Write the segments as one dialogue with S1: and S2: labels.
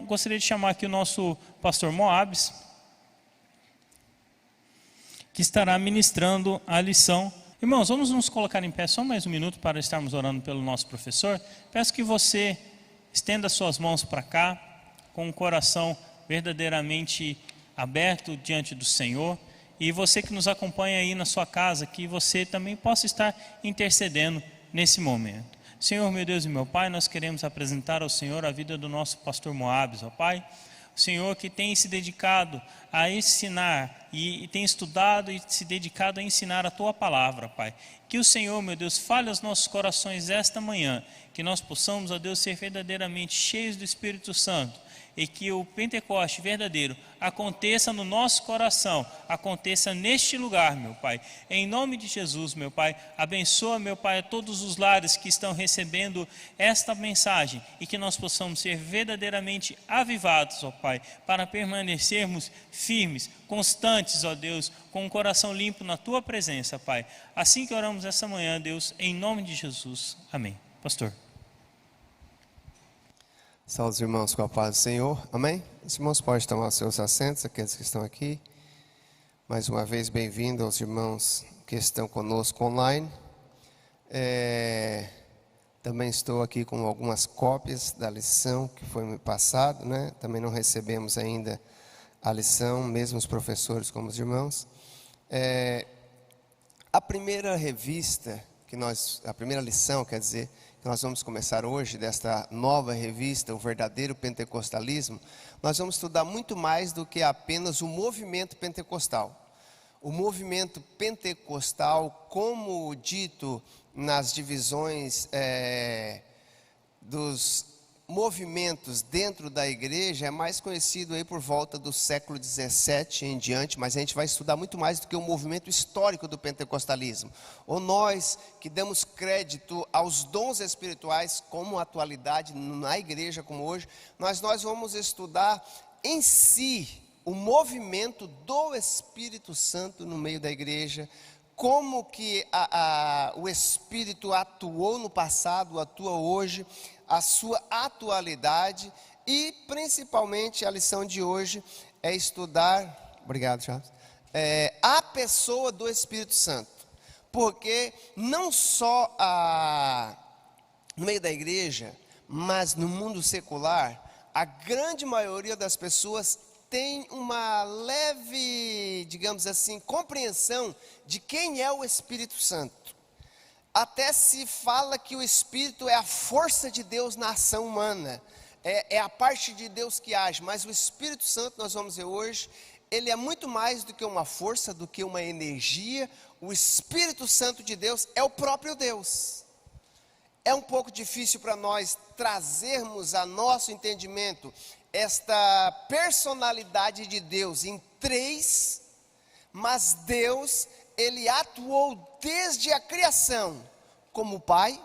S1: gostaria de chamar aqui o nosso pastor Moabs, que estará ministrando a lição. Irmãos, vamos nos colocar em pé só mais um minuto para estarmos orando pelo nosso professor. Peço que você estenda suas mãos para cá, com o coração verdadeiramente aberto diante do Senhor. E você que nos acompanha aí na sua casa, que você também possa estar intercedendo nesse momento. Senhor, meu Deus e meu Pai, nós queremos apresentar ao Senhor a vida do nosso pastor Moabs, ó Pai. O Senhor que tem se dedicado a ensinar e tem estudado e se dedicado a ensinar a Tua palavra, Pai. Que o Senhor, meu Deus, fale aos nossos corações esta manhã, que nós possamos, ó Deus, ser verdadeiramente cheios do Espírito Santo, e que o Pentecoste verdadeiro aconteça no nosso coração, aconteça neste lugar, meu Pai. Em nome de Jesus, meu Pai, abençoa, meu Pai, a todos os lares que estão recebendo esta mensagem e que nós possamos ser verdadeiramente avivados, ó Pai, para permanecermos firmes, constantes, ó Deus, com o coração limpo na Tua presença, Pai. Assim que oramos essa manhã, Deus, em nome de Jesus. Amém. Pastor.
S2: Saúde os irmãos com a paz do Senhor, amém? Os irmãos podem tomar seus assentos, aqueles que estão aqui. Mais uma vez, bem-vindo aos irmãos que estão conosco online. Também estou aqui com algumas cópias da lição que foi me passado, né? Também não recebemos ainda a lição, mesmo os professores como os irmãos. A primeira revista, a primeira lição, quer dizer, que nós vamos começar hoje, desta nova revista, O Verdadeiro Pentecostalismo, nós vamos estudar muito mais do que apenas o movimento pentecostal. O movimento pentecostal, como dito nas divisões dos movimentos dentro da igreja, é mais conhecido aí por volta do século 17 em diante, mas a gente vai estudar muito mais do que o movimento histórico do pentecostalismo. Ou nós que damos crédito aos dons espirituais como atualidade na igreja como hoje, nós vamos estudar em si o movimento do Espírito Santo no meio da igreja, como que o Espírito atuou no passado, atua hoje, a sua atualidade, e principalmente a lição de hoje é estudar, obrigado Charles, a pessoa do Espírito Santo, porque não só no meio da igreja, mas no mundo secular, a grande maioria das pessoas tem uma leve, digamos assim, compreensão de quem é o Espírito Santo. Até se fala que o Espírito é a força de Deus na ação humana, é a parte de Deus que age, mas o Espírito Santo, nós vamos ver hoje, ele é muito mais do que uma força, do que uma energia. O Espírito Santo de Deus é o próprio Deus. É um pouco difícil para nós trazermos a nosso entendimento esta personalidade de Deus em três, mas Deus, Ele atuou desde a criação, como o Pai,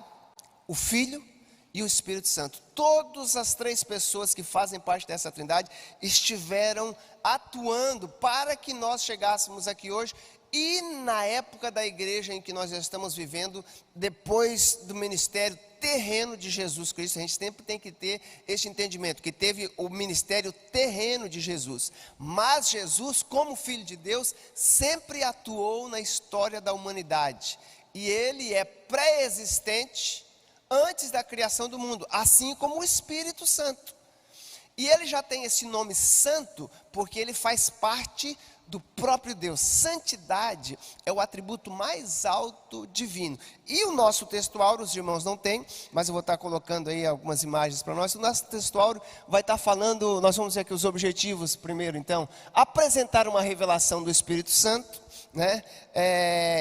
S2: o Filho e o Espírito Santo. Todas as três pessoas que fazem parte dessa trindade estiveram atuando para que nós chegássemos aqui hoje. E na época da igreja em que nós já estamos vivendo, depois do ministério terreno de Jesus Cristo, a gente sempre tem que ter este entendimento, que teve o ministério terreno de Jesus, mas Jesus, como Filho de Deus, sempre atuou na história da humanidade, e Ele é pré-existente antes da criação do mundo, assim como o Espírito Santo. E Ele já tem esse nome santo, porque Ele faz parte do próprio Deus. Santidade é o atributo mais alto divino. E o nosso textuário, os irmãos não têm, mas eu vou estar colocando aí algumas imagens para nós. O nosso textuário vai estar falando, nós vamos ver aqui os objetivos primeiro, então, apresentar uma revelação do Espírito Santo, né?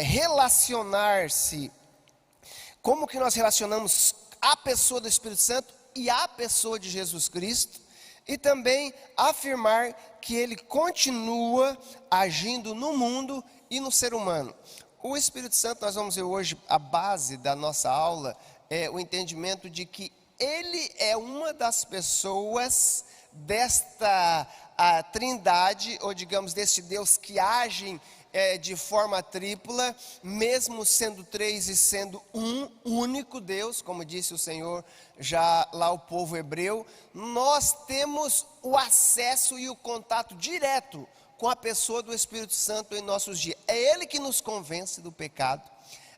S2: Relacionar-se, como que nós relacionamos a pessoa do Espírito Santo e a pessoa de Jesus Cristo, e também afirmar que ele continua agindo no mundo e no ser humano. O Espírito Santo, nós vamos ver hoje, a base da nossa aula, é o entendimento de que ele é uma das pessoas desta trindade, ou digamos, deste Deus que age de forma tripla, mesmo sendo três e sendo um único Deus, como disse o Senhor já lá o povo hebreu, nós temos o acesso e o contato direto com a pessoa do Espírito Santo em nossos dias. É Ele que nos convence do pecado,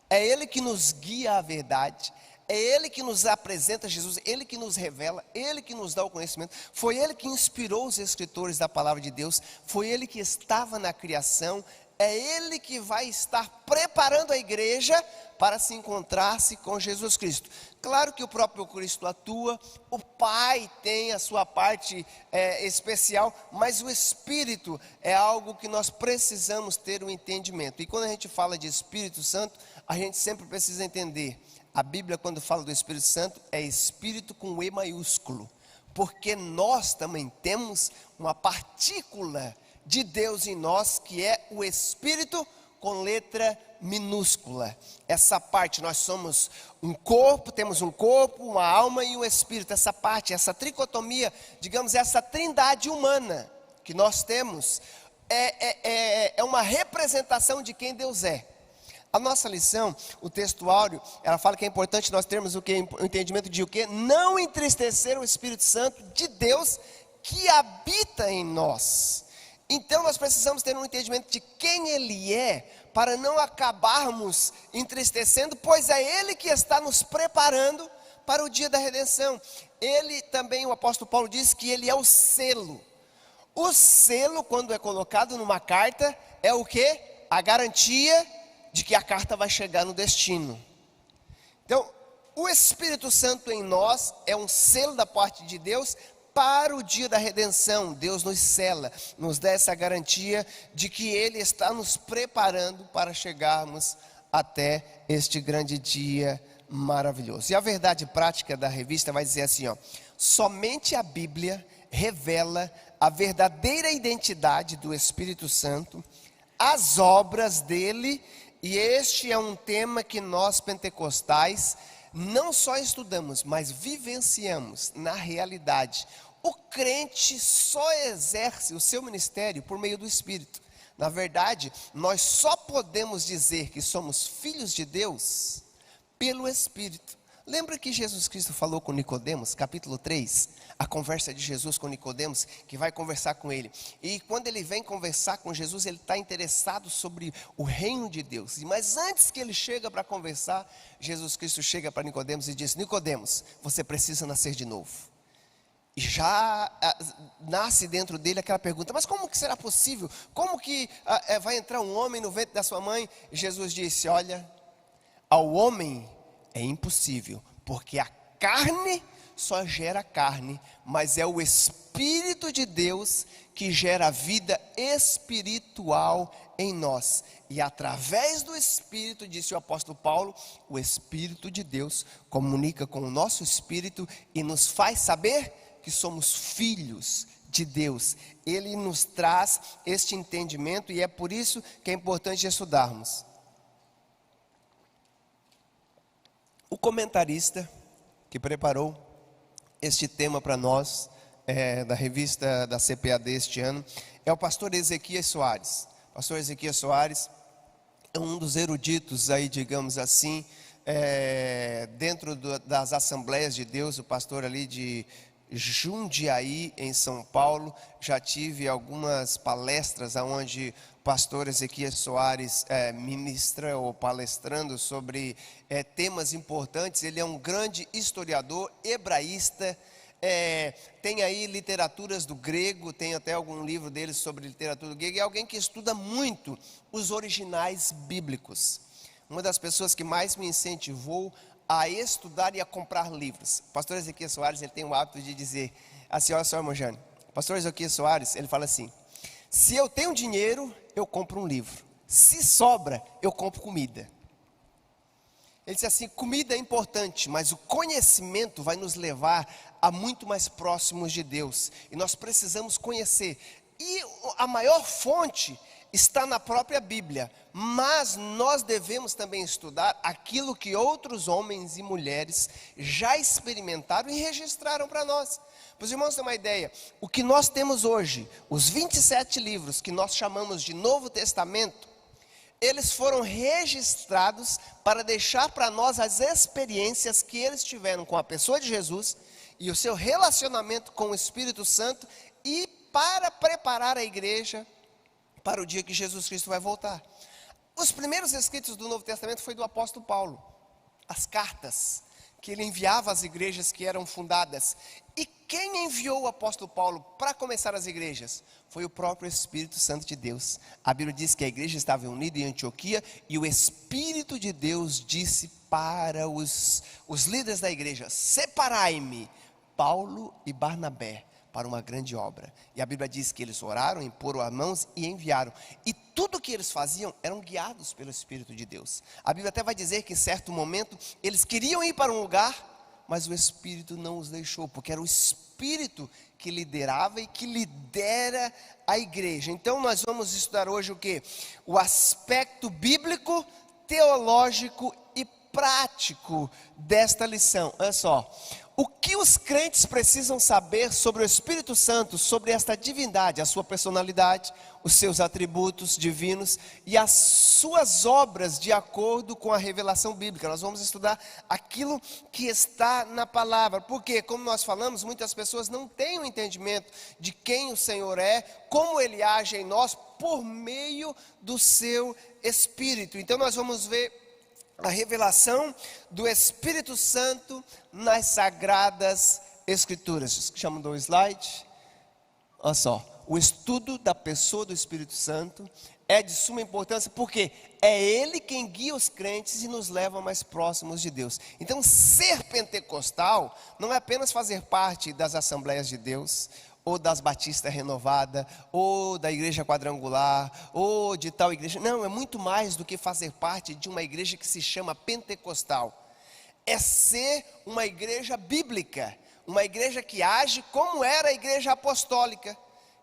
S2: é Ele que nos guia à verdade, é Ele que nos apresenta Jesus, Ele que nos revela, Ele que nos dá o conhecimento. Foi Ele que inspirou os escritores da palavra de Deus, foi Ele que estava na criação, é Ele que vai estar preparando a igreja para se encontrar-se com Jesus Cristo. Claro que o próprio Cristo atua, o Pai tem a sua parte especial, mas o Espírito é algo que nós precisamos ter um entendimento. E quando a gente fala de Espírito Santo, a gente sempre precisa entender. A Bíblia, quando fala do Espírito Santo, é Espírito com E maiúsculo, porque nós também temos uma partícula de Deus em nós, que é o Espírito com letra minúscula. Essa parte, nós somos um corpo, temos um corpo, uma alma e um espírito. Essa parte, essa tricotomia, digamos, essa trindade humana que nós temos, é uma representação de quem Deus é. A nossa lição, o texto áureo, ela fala que é importante nós termos o entendimento de o quê? Não entristecer o Espírito Santo de Deus que habita em nós. Então nós precisamos ter um entendimento de quem Ele é, para não acabarmos entristecendo, pois é Ele que está nos preparando para o dia da redenção. Ele também, o apóstolo Paulo diz que Ele é o selo. O selo, quando é colocado numa carta, é o quê? A garantia de que a carta vai chegar no destino. Então, o Espírito Santo em nós é um selo da parte de Deus para o dia da redenção. Deus nos sela, nos dá essa garantia de que Ele está nos preparando para chegarmos até este grande dia maravilhoso. E a verdade prática da revista vai dizer assim, ó: somente a Bíblia revela a verdadeira identidade do Espírito Santo, as obras dele. E este é um tema que nós pentecostais não só estudamos, mas vivenciamos na realidade. O crente só exerce o seu ministério por meio do Espírito. Na verdade, nós só podemos dizer que somos filhos de Deus pelo Espírito. Lembra que Jesus Cristo falou com Nicodemos, capítulo 3, a conversa de Jesus com Nicodemos, que vai conversar com ele. E quando ele vem conversar com Jesus, ele está interessado sobre o reino de Deus. Mas antes que ele chega para conversar, Jesus Cristo chega para Nicodemos e diz: Nicodemos, você precisa nascer de novo. E já nasce dentro dele aquela pergunta: mas como que será possível? Como que vai entrar um homem no ventre da sua mãe? E Jesus disse: olha, ao homem é impossível, porque a carne só gera carne, mas é o Espírito de Deus que gera vida espiritual em nós. E através do Espírito, disse o apóstolo Paulo, o Espírito de Deus comunica com o nosso espírito e nos faz saber que somos filhos de Deus. Ele nos traz este entendimento e é por isso que é importante estudarmos. O comentarista que preparou este tema para nós, da revista da CPAD este ano, é o pastor Ezequias Soares. O pastor Ezequias Soares é um dos eruditos aí, digamos assim, dentro das Assembleias de Deus, o pastor ali de Jundiaí, em São Paulo. Já tive algumas palestras onde o pastor Ezequias Soares ministra ou palestrando sobre temas importantes. Ele é um grande historiador, hebraísta, tem aí literaturas do grego, tem até algum livro dele sobre literatura do grego. É alguém que estuda muito os originais bíblicos. Uma das pessoas que mais me incentivou a estudar e a comprar livros. O pastor Ezequias Soares, ele tem o hábito de dizer assim: olha só, irmão Jânio, o pastor Ezequias Soares, ele fala assim: se eu tenho dinheiro, eu compro um livro. Se sobra, eu compro comida. Ele disse assim: comida é importante, mas o conhecimento vai nos levar a muito mais próximos de Deus. E nós precisamos conhecer. E a maior fonte está na própria Bíblia, mas nós devemos também estudar aquilo que outros homens e mulheres já experimentaram e registraram para nós. Para os irmãos terem uma ideia, o que nós temos hoje, os 27 livros que nós chamamos de Novo Testamento, eles foram registrados para deixar para nós as experiências que eles tiveram com a pessoa de Jesus e o seu relacionamento com o Espírito Santo, e para preparar a igreja para o dia que Jesus Cristo vai voltar. Os primeiros escritos do Novo Testamento foi do apóstolo Paulo, as cartas que ele enviava às igrejas que eram fundadas. E quem enviou o apóstolo Paulo para começar as igrejas? Foi o próprio Espírito Santo de Deus. A Bíblia diz que a igreja estava unida em Antioquia, e o Espírito de Deus disse para os líderes da igreja: separai-me, Paulo e Barnabé, para uma grande obra. E a Bíblia diz que eles oraram, imporam as mãos e enviaram. E tudo que eles faziam eram guiados pelo Espírito de Deus. A Bíblia até vai dizer que em certo momento eles queriam ir para um lugar, mas o Espírito não os deixou, porque era o Espírito que liderava e que lidera a igreja. Então nós vamos estudar hoje o quê? O aspecto bíblico, teológico e prático desta lição. Olha só, o que os crentes precisam saber sobre o Espírito Santo, sobre esta divindade, a sua personalidade, os seus atributos divinos e as suas obras de acordo com a revelação bíblica. Nós vamos estudar aquilo que está na palavra, porque, como nós falamos, muitas pessoas não têm o entendimento de quem o Senhor é, como Ele age em nós, por meio do seu Espírito. Então nós vamos ver a revelação do Espírito Santo nas Sagradas Escrituras. Chama do slide. Olha só, o estudo da pessoa do Espírito Santo é de suma importância, porque é Ele quem guia os crentes e nos leva mais próximos de Deus. Então, ser pentecostal não é apenas fazer parte das Assembleias de Deus, ou das Batista Renovada, ou da Igreja Quadrangular, ou de tal igreja. Não, é muito mais do que fazer parte de uma igreja que se chama pentecostal. É ser uma igreja bíblica, uma igreja que age como era a igreja apostólica,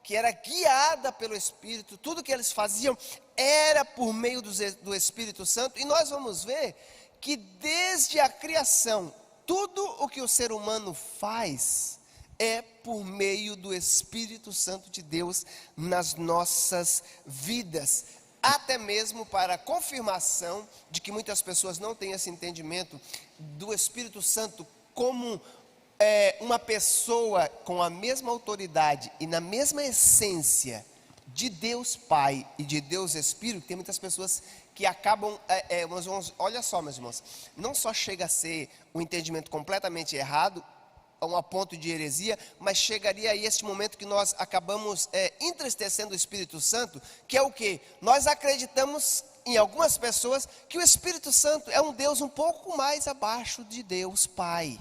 S2: que era guiada pelo Espírito. Tudo que eles faziam era por meio do Espírito Santo. E nós vamos ver que desde a criação, tudo o que o ser humano faz é por meio do Espírito Santo de Deus nas nossas vidas. Até mesmo para a confirmação de que muitas pessoas não têm esse entendimento do Espírito Santo como uma pessoa com a mesma autoridade e na mesma essência de Deus Pai e de Deus Espírito. Tem muitas pessoas que acabam, olha só, meus irmãos, não só chega a ser um entendimento completamente errado, a ponto de heresia, mas chegaria aí este momento que nós acabamos entristecendo o Espírito Santo, que é o que? Nós acreditamos em algumas pessoas que o Espírito Santo é um Deus um pouco mais abaixo de Deus Pai,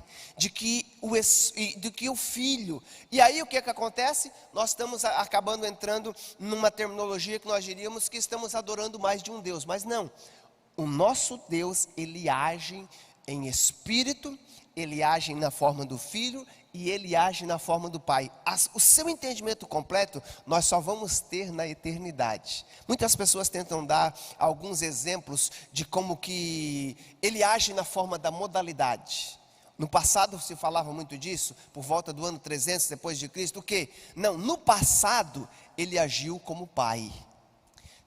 S2: do que o Filho. E aí o que acontece? Nós estamos acabando entrando numa terminologia que nós diríamos que estamos adorando mais de um Deus, mas não. O nosso Deus, Ele age em Espírito, Ele age na forma do Filho e Ele age na forma do Pai. O seu entendimento completo nós só vamos ter na eternidade. Muitas pessoas tentam dar alguns exemplos de como que Ele age na forma da modalidade. No passado se falava muito disso, por volta do ano 300 depois de Cristo. O quê? Não, no passado Ele agiu como Pai.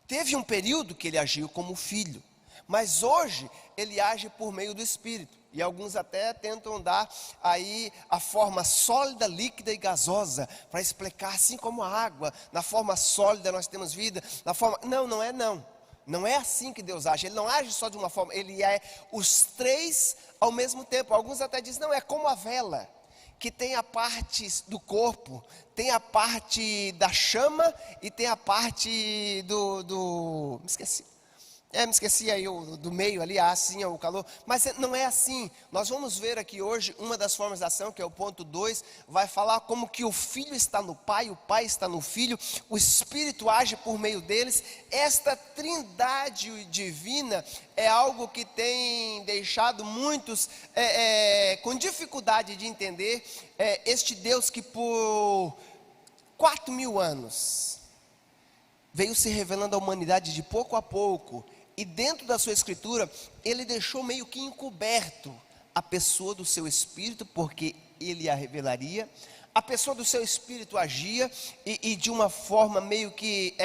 S2: Teve um período que Ele agiu como Filho, mas hoje Ele age por meio do Espírito. E alguns até tentam dar aí a forma sólida, líquida e gasosa, para explicar, assim como a água, na forma sólida nós temos vida, na forma... Não é assim que Deus age. Ele não age só de uma forma, Ele é os três ao mesmo tempo. Alguns até dizem, não, é como a vela, que tem a parte do corpo, tem a parte da chama e tem a parte me esqueci aí do meio ali, assim é o calor, mas não é assim. Nós vamos ver aqui hoje uma das formas de ação, que é o ponto 2, vai falar como que o Filho está no Pai, o Pai está no Filho, o Espírito age por meio deles. Esta trindade divina é algo que tem deixado muitos com dificuldade de entender este Deus que por 4.000 anos veio se revelando à humanidade de pouco a pouco. E dentro da sua escritura, Ele deixou meio que encoberto a pessoa do seu Espírito, porque Ele a revelaria. A pessoa do seu Espírito agia, e de uma forma meio que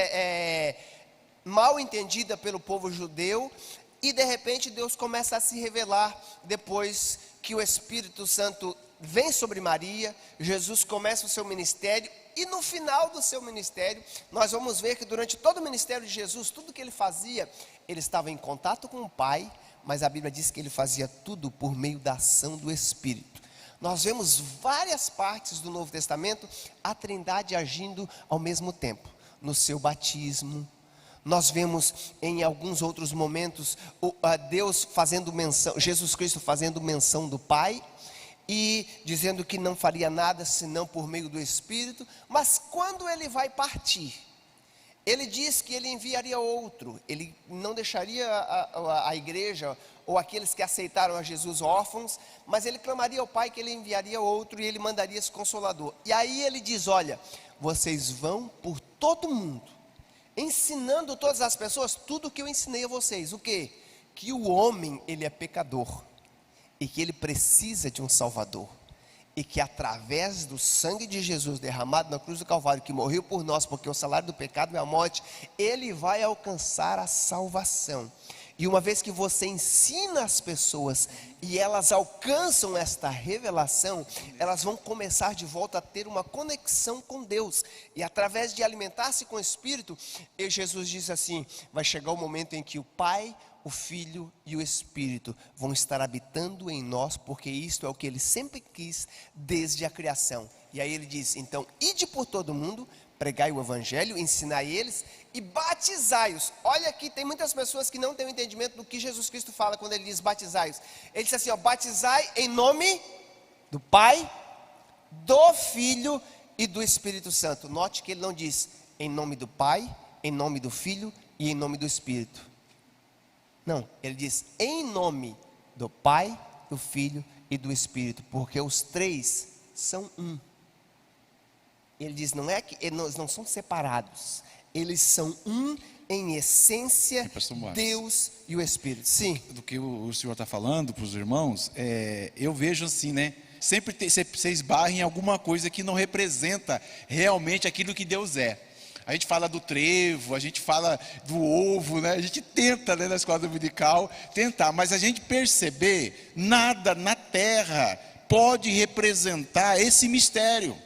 S2: mal entendida pelo povo judeu, e de repente Deus começa a se revelar depois que o Espírito Santo vem sobre Maria. Jesus começa o seu ministério, e no final do seu ministério, nós vamos ver que durante todo o ministério de Jesus, tudo que ele fazia, ele estava em contato com o Pai, mas a Bíblia diz que ele fazia tudo por meio da ação do Espírito. Nós vemos várias partes do Novo Testamento, a Trindade agindo ao mesmo tempo. No seu batismo, nós vemos em alguns outros momentos Deus fazendo menção, Jesus Cristo fazendo menção do Pai e dizendo que não faria nada senão por meio do Espírito. Mas quando ele vai partir, ele diz que ele enviaria outro, ele não deixaria a igreja ou aqueles que aceitaram a Jesus órfãos, mas ele clamaria ao Pai que ele enviaria outro e ele mandaria esse Consolador. E aí ele diz: olha, vocês vão por todo mundo, ensinando todas as pessoas tudo o que eu ensinei a vocês. O quê? Que o homem, ele é pecador, e que ele precisa de um Salvador, e que através do sangue de Jesus derramado na cruz do Calvário, que morreu por nós, porque o salário do pecado é a morte, ele vai alcançar a salvação. E uma vez que você ensina as pessoas e elas alcançam esta revelação, elas vão começar de volta a ter uma conexão com Deus. E através de alimentar-se com o Espírito, Jesus diz assim: vai chegar o momento em que o Pai, o Filho e o Espírito vão estar habitando em nós, porque isto é o que ele sempre quis desde a criação. E aí ele diz: então, ide por todo mundo, pregai o Evangelho, ensinai eles e batizai-os. Olha aqui, tem muitas pessoas que não têm o entendimento do que Jesus Cristo fala quando ele diz batizai-os. Ele diz assim, ó, batizai em nome do Pai, do Filho e do Espírito Santo. Note que ele não diz em nome do Pai, em nome do Filho e em nome do Espírito. Não, ele diz em nome do Pai, do Filho e do Espírito, porque os três são um. Ele diz, não é que eles não são separados, eles são um em essência, Deus e o Espírito. Sim.
S3: Do que o senhor está falando para os irmãos, eu vejo assim, né? Sempre você esbarra em alguma coisa que não representa realmente aquilo que Deus é. A gente fala do trevo, a gente fala do ovo, né? A gente tenta, né, na escola dominical, tentar, mas a gente perceber, nada na terra pode representar esse mistério.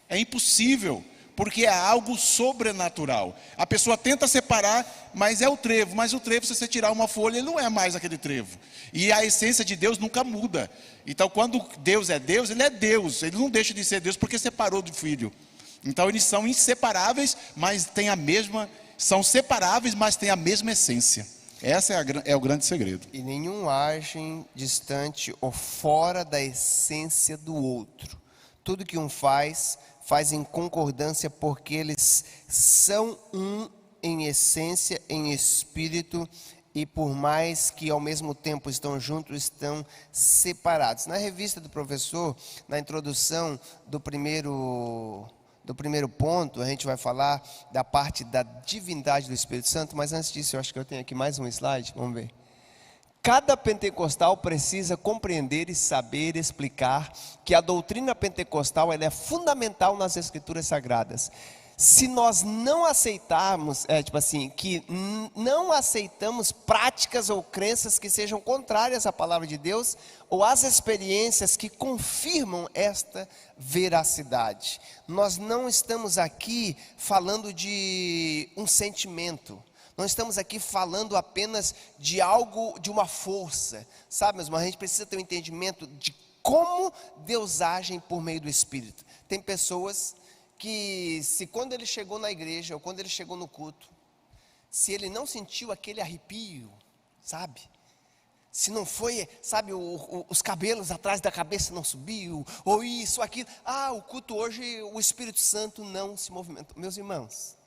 S3: É impossível, porque é algo sobrenatural. A pessoa tenta separar, mas é o trevo. Mas o trevo, se você tirar uma folha, ele não é mais aquele trevo. E a essência de Deus nunca muda. Então, quando Deus, ele é Deus. Ele não deixa de ser Deus porque separou do Filho. Então, eles são inseparáveis, mas têm a mesma... São separáveis, mas têm a mesma essência. Essa é o grande segredo.
S2: E nenhum agem distante ou fora da essência do outro. Tudo que um faz em concordância, porque eles são um em essência, em espírito, e por mais que ao mesmo tempo estão juntos, estão separados. Na revista do professor, na introdução do primeiro ponto, a gente vai falar da parte da divindade do Espírito Santo, mas antes disso, eu acho que eu tenho aqui mais um slide, vamos ver. Cada pentecostal precisa compreender e saber explicar que a doutrina pentecostal ela é fundamental nas Escrituras Sagradas. Se nós não aceitarmos, não aceitamos práticas ou crenças que sejam contrárias à palavra de Deus ou às experiências que confirmam esta veracidade. Nós não estamos aqui falando de um sentimento. Não estamos aqui falando apenas de algo, de uma força, sabe, meus irmãos? A gente precisa ter um entendimento de como Deus age por meio do Espírito. Tem pessoas que, se quando ele chegou na igreja, ou quando ele chegou no culto, se ele não sentiu aquele arrepio, sabe? Se não foi, sabe, os cabelos atrás da cabeça não subiu, ou isso, aquilo. O culto hoje, o Espírito Santo não se movimentou. Meus irmãos,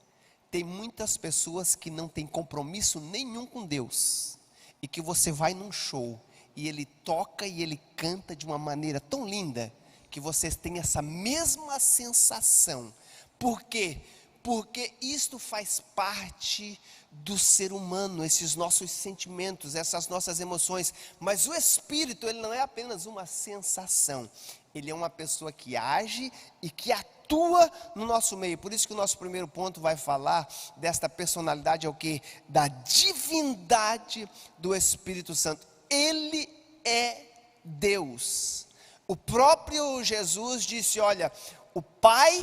S2: tem muitas pessoas que não têm compromisso nenhum com Deus, e que você vai num show, e ele toca e ele canta de uma maneira tão linda, que vocês têm essa mesma sensação. Por quê? Porque isto faz parte do ser humano, esses nossos sentimentos, essas nossas emoções. Mas o Espírito, ele não é apenas uma sensação, ele é uma pessoa que age e que atua atua no nosso meio. Por isso que o nosso primeiro ponto vai falar desta personalidade, é o que? Da divindade do Espírito Santo. Ele é Deus. O próprio Jesus disse, olha, o Pai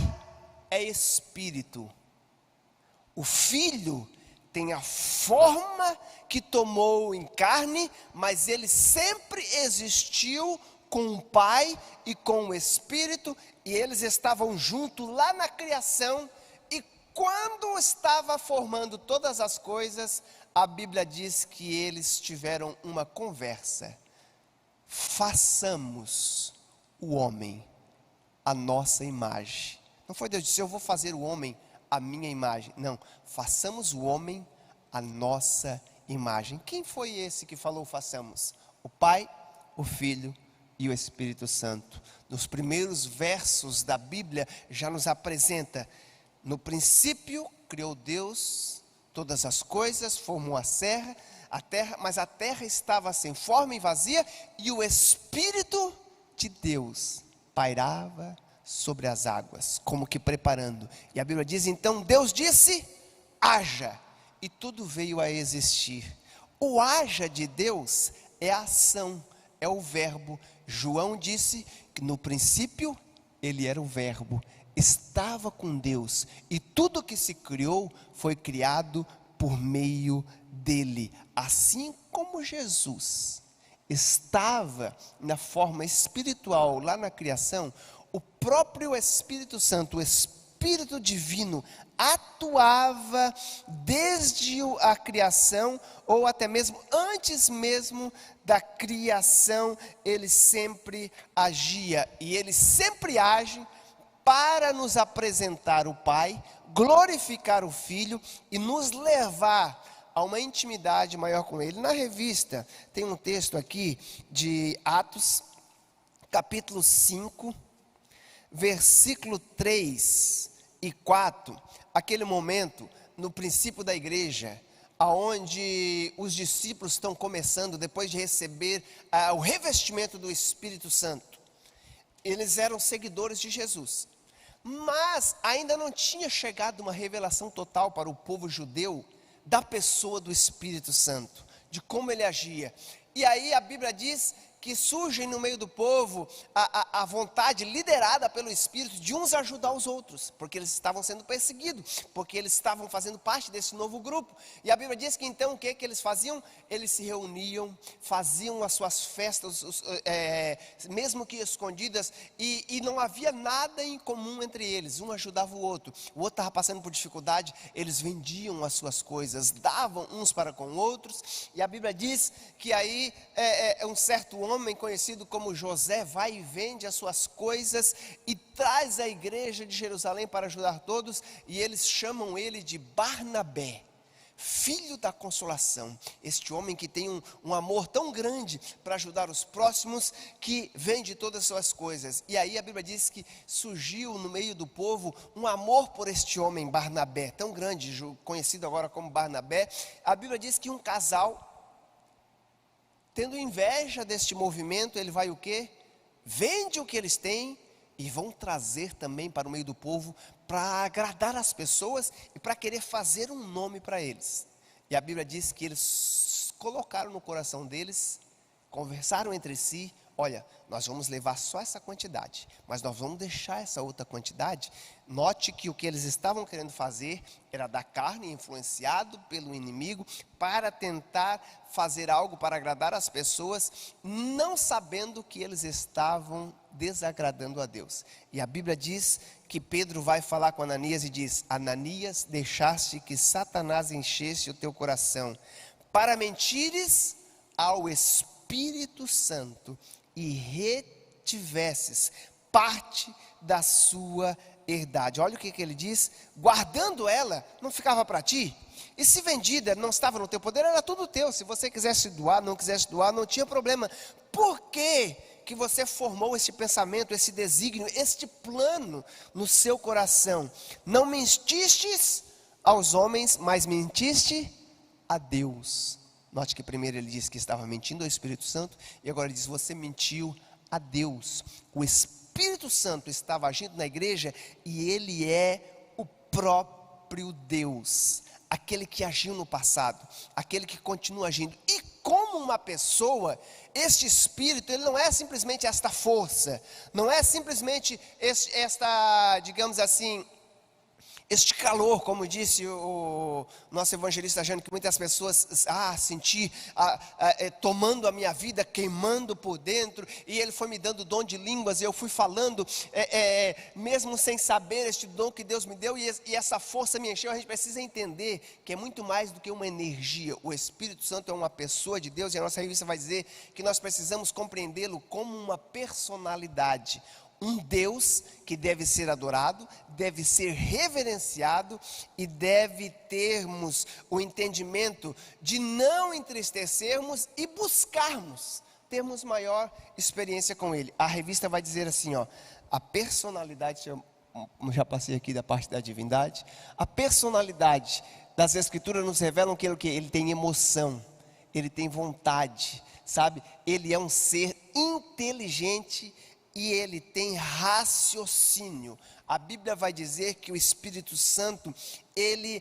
S2: é Espírito, o Filho tem a forma que tomou em carne, mas ele sempre existiu com o Pai e com o Espírito, e eles estavam juntos lá na criação, e quando estava formando todas as coisas, a Bíblia diz que eles tiveram uma conversa. Façamos o homem a nossa imagem. Não foi Deus que disse, eu vou fazer o homem a minha imagem. Não, façamos o homem a nossa imagem. Quem foi esse que falou façamos? O Pai, o Filho e o Espírito Santo. Nos primeiros versos da Bíblia já nos apresenta, no princípio criou Deus todas as coisas, formou a terra, mas a terra estava sem forma e vazia, e o Espírito de Deus pairava sobre as águas, como que preparando. E a Bíblia diz, então Deus disse, haja, e tudo veio a existir. O haja de Deus é a ação, é o verbo. João disse que no princípio ele era o verbo, estava com Deus, e tudo que se criou foi criado por meio dele. Assim como Jesus estava na forma espiritual lá na criação, o próprio Espírito Santo, o Espírito Divino, atuava desde a criação, ou até mesmo antes mesmo da criação, ele sempre agia, e ele sempre age para nos apresentar o Pai, glorificar o Filho e nos levar a uma intimidade maior com Ele. Na revista tem um texto aqui de Atos, capítulo 5, versículo 3 e 4, aquele momento no princípio da igreja, aonde os discípulos estão começando, depois de receber o revestimento do Espírito Santo. Eles eram seguidores de Jesus, mas ainda não tinha chegado uma revelação total para o povo judeu da pessoa do Espírito Santo, de como ele agia. E aí a Bíblia diz que surge no meio do povo a vontade liderada pelo Espírito de uns ajudar os outros, porque eles estavam sendo perseguidos, porque eles estavam fazendo parte desse novo grupo. E a Bíblia diz que então o que eles faziam? Eles se reuniam, faziam as suas festas, mesmo que escondidas, e não havia nada em comum entre eles, um ajudava o outro estava passando por dificuldade, eles vendiam as suas coisas, davam uns para com outros. E a Bíblia diz que aí um certo homem conhecido como José vai e vende as suas coisas e traz a igreja de Jerusalém para ajudar todos, e eles chamam ele de Barnabé, filho da consolação. Este homem que tem um amor tão grande para ajudar os próximos, que vende todas as suas coisas. E aí a Bíblia diz que surgiu no meio do povo um amor por este homem Barnabé, tão grande, conhecido agora como Barnabé. A Bíblia diz que um casal, tendo inveja deste movimento, ele vai o quê? Vende o que eles têm e vão trazer também para o meio do povo, para agradar as pessoas e para querer fazer um nome para eles. E a Bíblia diz que eles colocaram no coração deles, conversaram entre si, olha, nós vamos levar só essa quantidade, mas nós vamos deixar essa outra quantidade. Note que o que eles estavam querendo fazer era dar carne, influenciado pelo inimigo, para tentar fazer algo para agradar as pessoas, não sabendo que eles estavam desagradando a Deus. E a Bíblia diz que Pedro vai falar com Ananias e diz: Ananias, deixaste que Satanás enchesse o teu coração para mentires ao Espírito Santo e retivesses parte da sua herdade. Olha o que ele diz: guardando ela, não ficava para ti? E se vendida, não estava no teu poder? Era tudo teu. Se você quisesse doar, não quisesse doar, não tinha problema. Por que que você formou esse pensamento, esse desígnio, este plano no seu coração? Não mentistes aos homens, mas mentiste a Deus. Note que primeiro ele disse que estava mentindo ao Espírito Santo, e agora ele diz: você mentiu a Deus. O Espírito Espírito Santo estava agindo na igreja e ele é o próprio Deus, aquele que agiu no passado, aquele que continua agindo. E como uma pessoa, este Espírito, ele não é simplesmente esta força, não é simplesmente esta, digamos assim, este calor, como disse o nosso evangelista Jânio, que muitas pessoas senti tomando a minha vida, queimando por dentro, e ele foi me dando o dom de línguas, e eu fui falando, mesmo sem saber este dom que Deus me deu, e essa força me encheu. A gente precisa entender que é muito mais do que uma energia. O Espírito Santo é uma pessoa de Deus, e a nossa revista vai dizer que nós precisamos compreendê-lo como uma personalidade. Um Deus que deve ser adorado, deve ser reverenciado e deve termos o entendimento de não entristecermos e buscarmos, termos maior experiência com Ele. A revista vai dizer assim, a personalidade, eu já passei aqui da parte da divindade, a personalidade das Escrituras nos revelam que ele tem emoção, ele tem vontade, sabe? Ele é um ser inteligente e ele tem raciocínio. A Bíblia vai dizer que o Espírito Santo, ele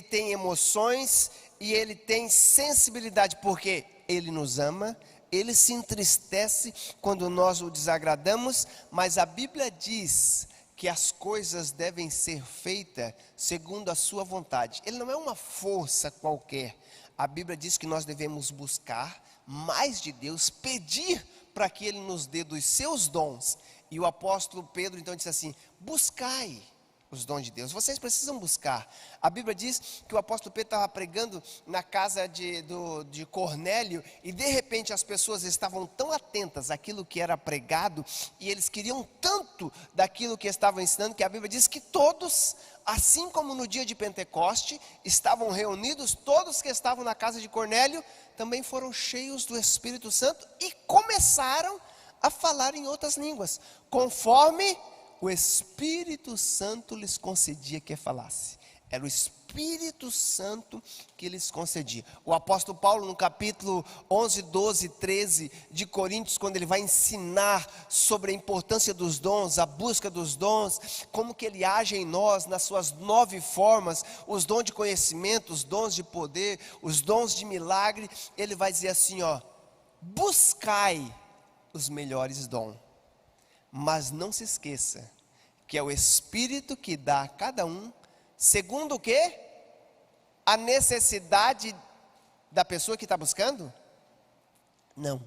S2: tem emoções e ele tem sensibilidade, porque ele nos ama, ele se entristece quando nós o desagradamos, mas a Bíblia diz que as coisas devem ser feitas segundo a sua vontade. Ele não é uma força qualquer. A Bíblia diz que nós devemos buscar mais de Deus, pedir para que Ele nos dê dos seus dons. E o apóstolo Pedro então disse assim: buscai os dons de Deus, vocês precisam buscar. A Bíblia diz que o apóstolo Pedro estava pregando na casa de Cornélio, e de repente as pessoas estavam tão atentas àquilo que era pregado, e eles queriam tanto daquilo que estavam ensinando, que a Bíblia diz que todos, assim como no dia de Pentecoste, estavam reunidos, todos que estavam na casa de Cornélio, também foram cheios do Espírito Santo, e começaram a falar em outras línguas, conforme o Espírito Santo lhes concedia que falasse. Era o Espírito Santo que lhes concedia. O apóstolo Paulo, no capítulo 11, 12, 13 de Coríntios, quando ele vai ensinar sobre a importância dos dons, a busca dos dons, como que ele age em nós, nas suas 9 formas, os dons de conhecimento, os dons de poder, os dons de milagre, ele vai dizer assim, buscai os melhores dons. Mas não se esqueça que é o Espírito que dá a cada um, segundo o quê? A necessidade da pessoa que está buscando? Não,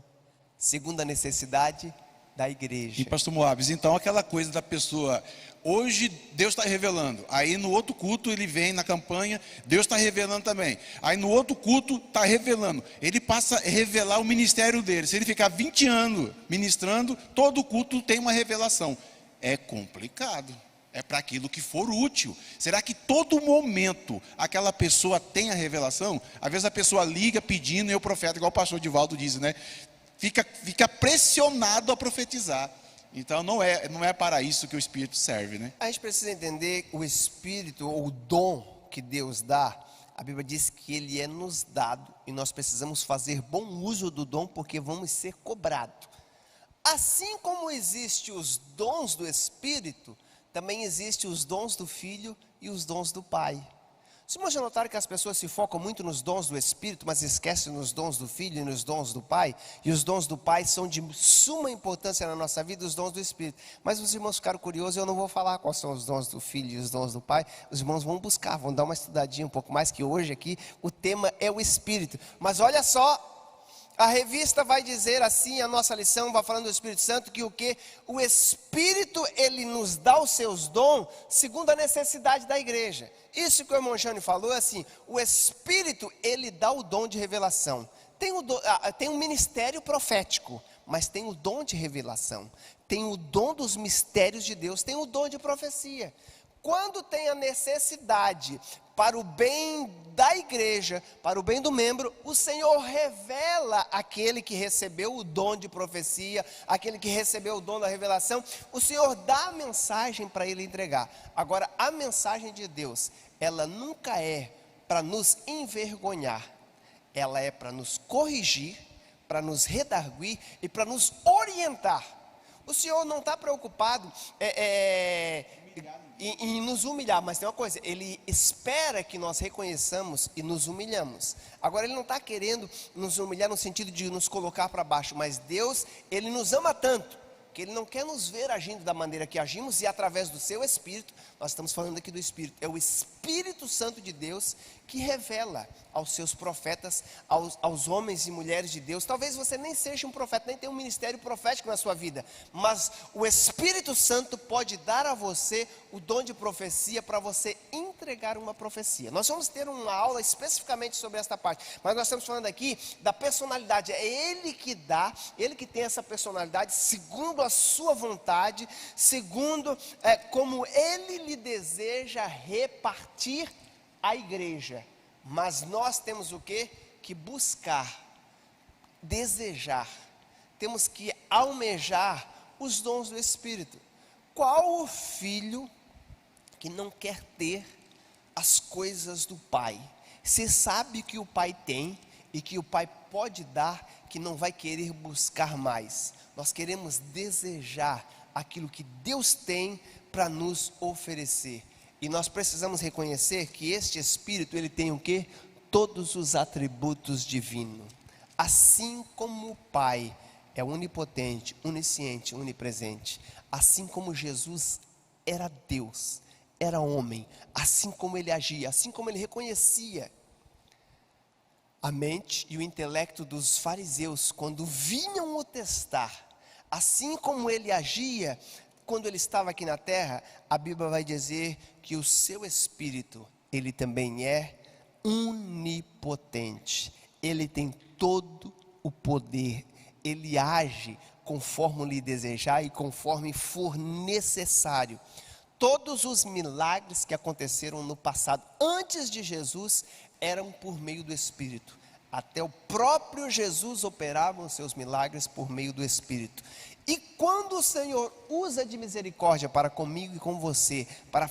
S2: segundo a necessidade da igreja.
S3: E pastor Moabes, então aquela coisa da pessoa, hoje Deus está revelando, aí no outro culto ele vem na campanha, Deus está revelando também, aí no outro culto está revelando, ele passa a revelar o ministério dele. Se ele ficar 20 anos ministrando, todo culto tem uma revelação. É complicado, é para aquilo que for útil. Será que todo momento aquela pessoa tem a revelação? Às vezes a pessoa liga pedindo, e o profeta, igual o pastor Divaldo diz, né? Fica pressionado a profetizar. Então não é para isso que o Espírito serve, né?
S2: A gente precisa entender o Espírito, ou o dom que Deus dá. A Bíblia diz que ele é nos dado, e nós precisamos fazer bom uso do dom, porque vamos ser cobrados. Assim como existem os dons do Espírito, também existem os dons do Filho e os dons do Pai. Os irmãos já notaram que as pessoas se focam muito nos dons do Espírito, mas esquecem nos dons do Filho e nos dons do Pai? E os dons do Pai são de suma importância na nossa vida, os dons do Espírito. Mas os irmãos ficaram curiosos, eu não vou falar quais são os dons do Filho e os dons do Pai. Os irmãos vão buscar, vão dar uma estudadinha um pouco mais, que hoje aqui o tema é o Espírito. Mas olha só, a revista vai dizer assim, a nossa lição vai falando do Espírito Santo, que o que? O Espírito, ele nos dá os seus dons, segundo a necessidade da igreja. Isso que o irmão Jânio falou é assim, o Espírito, ele dá o dom de revelação. Tem um ministério profético, mas tem o dom de revelação. Tem o dom dos mistérios de Deus, tem o dom de profecia. Quando tem a necessidade para o bem da igreja, para o bem do membro, o Senhor revela aquele que recebeu o dom de profecia, aquele que recebeu o dom da revelação, o Senhor dá a mensagem para ele entregar. Agora, a mensagem de Deus, ela nunca é para nos envergonhar, ela é para nos corrigir, para nos redarguir e para nos orientar. O Senhor não está preocupado em nos humilhar, mas tem uma coisa, Ele espera que nós reconheçamos e nos humilhamos. Agora, Ele não está querendo nos humilhar no sentido de nos colocar para baixo, mas Deus, Ele nos ama tanto, que Ele não quer nos ver agindo da maneira que agimos, e através do seu Espírito, nós estamos falando aqui do Espírito, é o Espírito Santo de Deus que revela aos seus profetas, aos homens e mulheres de Deus. Talvez você nem seja um profeta, nem tenha um ministério profético na sua vida, mas o Espírito Santo pode dar a você o dom de profecia para você entregar uma profecia. Nós vamos ter uma aula especificamente sobre esta parte, mas nós estamos falando aqui da personalidade. É Ele que dá, Ele que tem essa personalidade segundo a sua vontade, segundo como Ele lhe deseja repartir a igreja. Mas nós temos o quê? Que buscar, desejar, temos que almejar os dons do Espírito. Qual o filho que não quer ter as coisas do pai? Você sabe que o pai tem e que o pai pode dar, que não vai querer buscar mais. Nós queremos desejar aquilo que Deus tem para nos oferecer. E nós precisamos reconhecer que este Espírito, ele tem o quê? Todos os atributos divinos. Assim como o Pai é onipotente, onisciente, onipresente, assim como Jesus era Deus, era homem, assim como ele agia, assim como ele reconhecia a mente e o intelecto dos fariseus, quando vinham o testar, assim como ele agia quando ele estava aqui na terra, a Bíblia vai dizer que o seu Espírito, ele também é onipotente, ele tem todo o poder, ele age conforme lhe desejar e conforme for necessário. Todos os milagres que aconteceram no passado, antes de Jesus, eram por meio do Espírito. Até o próprio Jesus operava os seus milagres por meio do Espírito. E quando o Senhor usa de misericórdia para comigo e com você, para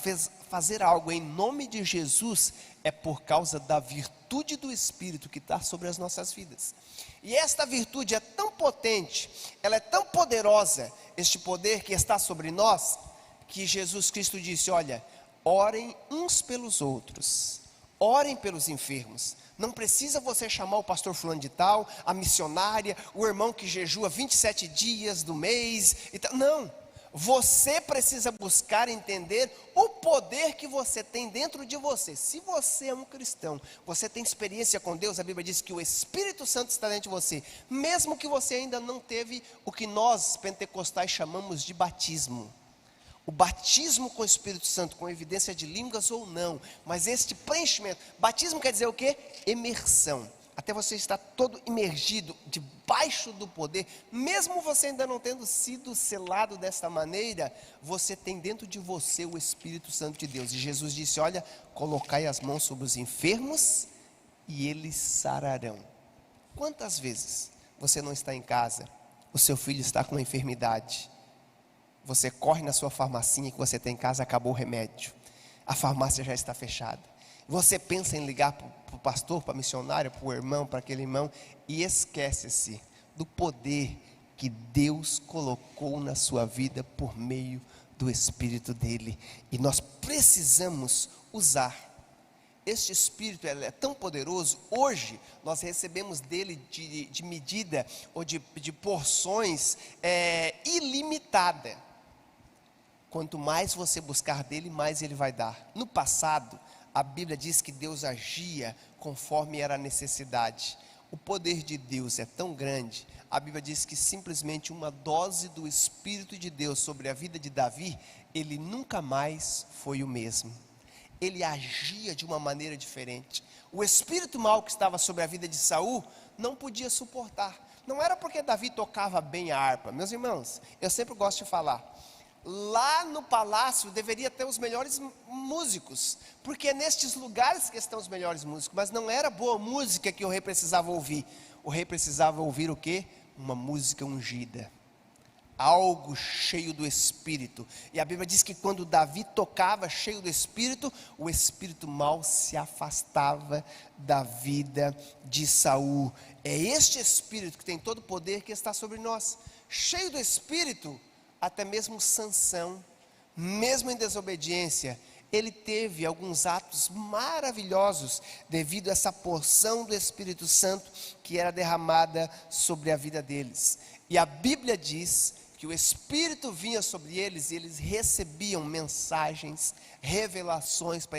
S2: fazer algo em nome de Jesus, é por causa da virtude do Espírito que está sobre as nossas vidas. E esta virtude é tão potente, ela é tão poderosa, este poder que está sobre nós, que Jesus Cristo disse: olha, orem uns pelos outros, orem pelos enfermos. Não precisa você chamar o pastor fulano de tal, a missionária, o irmão que jejua 27 dias do mês e tal. Não, você precisa buscar entender o poder que você tem dentro de você. Se você é um cristão, você tem experiência com Deus, a Bíblia diz que o Espírito Santo está dentro de você, mesmo que você ainda não teve o que nós pentecostais chamamos de batismo. O batismo com o Espírito Santo, com evidência de línguas ou não, mas este preenchimento, batismo quer dizer o quê? Imersão, até você estar todo imergido, debaixo do poder, mesmo você ainda não tendo sido selado desta maneira, você tem dentro de você o Espírito Santo de Deus, e Jesus disse: olha, colocai as mãos sobre os enfermos, e eles sararão. Quantas vezes você não está em casa, o seu filho está com uma enfermidade, você corre na sua farmacinha que você tem em casa, acabou o remédio, a farmácia já está fechada, você pensa em ligar para o pastor, para a missionária, para o irmão, para aquele irmão, e esquece-se do poder que Deus colocou na sua vida por meio do Espírito dele, e nós precisamos usar. Este Espírito é tão poderoso, hoje nós recebemos dele de medida, ou de porções ilimitada. Quanto mais você buscar dele, mais ele vai dar. No passado, a Bíblia diz que Deus agia conforme era a necessidade. O poder de Deus é tão grande, a Bíblia diz que simplesmente uma dose do Espírito de Deus sobre a vida de Davi, ele nunca mais foi o mesmo. Ele agia de uma maneira diferente. O espírito mau que estava sobre a vida de Saul não podia suportar. Não era porque Davi tocava bem a harpa. Meus irmãos, eu sempre gosto de falar, lá no palácio deveria ter os melhores músicos, porque é nestes lugares que estão os melhores músicos, mas não era boa música que o rei precisava ouvir. O rei precisava ouvir o quê? Uma música ungida, algo cheio do Espírito. E a Bíblia diz que quando Davi tocava cheio do Espírito, o espírito mau se afastava da vida de Saul. É este Espírito que tem todo o poder que está sobre nós. Cheio do Espírito, até mesmo Sansão, mesmo em desobediência, ele teve alguns atos maravilhosos devido a essa porção do Espírito Santo que era derramada sobre a vida deles. E a Bíblia diz que o Espírito vinha sobre eles e eles recebiam mensagens, revelações para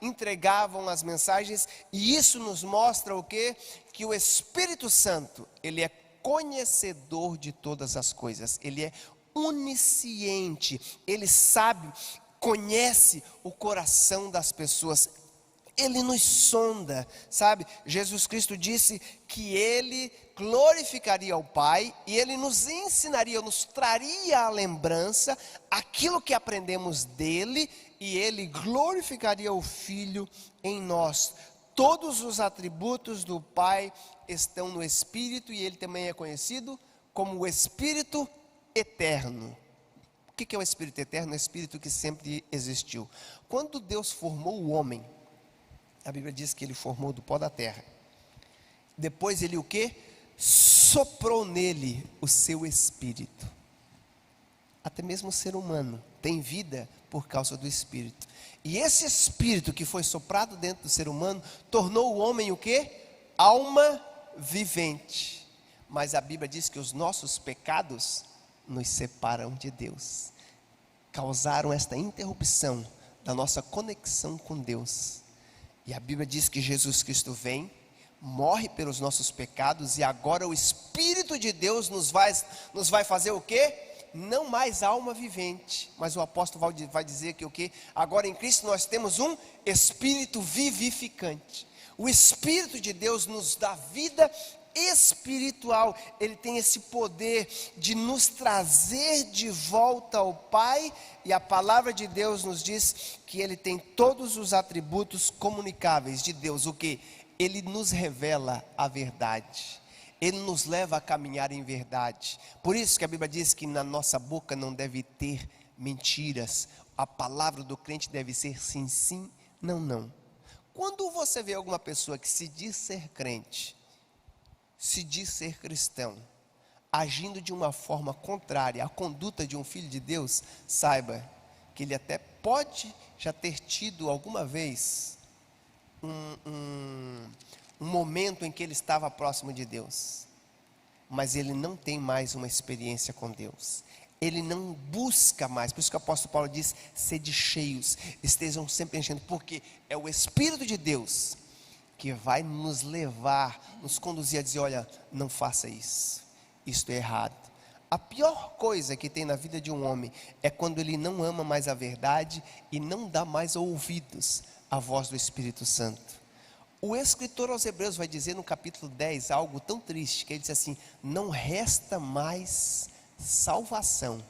S2: entregavam as mensagens, e isso nos mostra o quê? Que o Espírito Santo, ele é conhecedor de todas as coisas, ele é onisciente, ele sabe, conhece o coração das pessoas, ele nos sonda, sabe? Jesus Cristo disse que ele glorificaria o Pai e ele nos ensinaria, nos traria à lembrança aquilo que aprendemos dele, e ele glorificaria o Filho em nós. Todos os atributos do Pai estão no Espírito, e ele também é conhecido como o Espírito Eterno. O que é o Espírito Eterno? É o Espírito que sempre existiu. Quando Deus formou o homem, a Bíblia diz que ele formou do pó da terra. Depois ele o quê? Soprou nele o seu Espírito. Até mesmo o ser humano tem vida por causa do Espírito. E esse Espírito que foi soprado dentro do ser humano tornou o homem o quê? Alma vivente. Mas a Bíblia diz que os nossos pecados nos separam de Deus, causaram esta interrupção da nossa conexão com Deus. E a Bíblia diz que Jesus Cristo vem, morre pelos nossos pecados, e agora o Espírito de Deus nos vai fazer o quê? Não mais alma vivente, mas o apóstolo vai dizer que o quê? Agora em Cristo nós temos um Espírito vivificante. O Espírito de Deus nos dá vida espiritual, ele tem esse poder de nos trazer de volta ao Pai, e a palavra de Deus nos diz que ele tem todos os atributos comunicáveis de Deus. O que? Ele nos revela a verdade, ele nos leva a caminhar em verdade. Por isso que a Bíblia diz que na nossa boca não deve ter mentiras, a palavra do crente deve ser sim, sim, não, não. Quando você vê alguma pessoa que se diz ser crente, se diz ser cristão, agindo de uma forma contrária à conduta de um filho de Deus, saiba que ele até pode já ter tido alguma vez um momento em que ele estava próximo de Deus, mas ele não tem mais uma experiência com Deus, ele não busca mais. Por isso que o apóstolo Paulo diz: sede cheios, estejam sempre enchendo, porque é o Espírito de Deus que vai nos levar, nos conduzir a dizer: olha, não faça isso, isto é errado. A pior coisa que tem na vida de um homem é quando ele não ama mais a verdade e não dá mais ouvidos à voz do Espírito Santo. O escritor aos Hebreus vai dizer no capítulo 10 algo tão triste, que ele diz assim: não resta mais salvação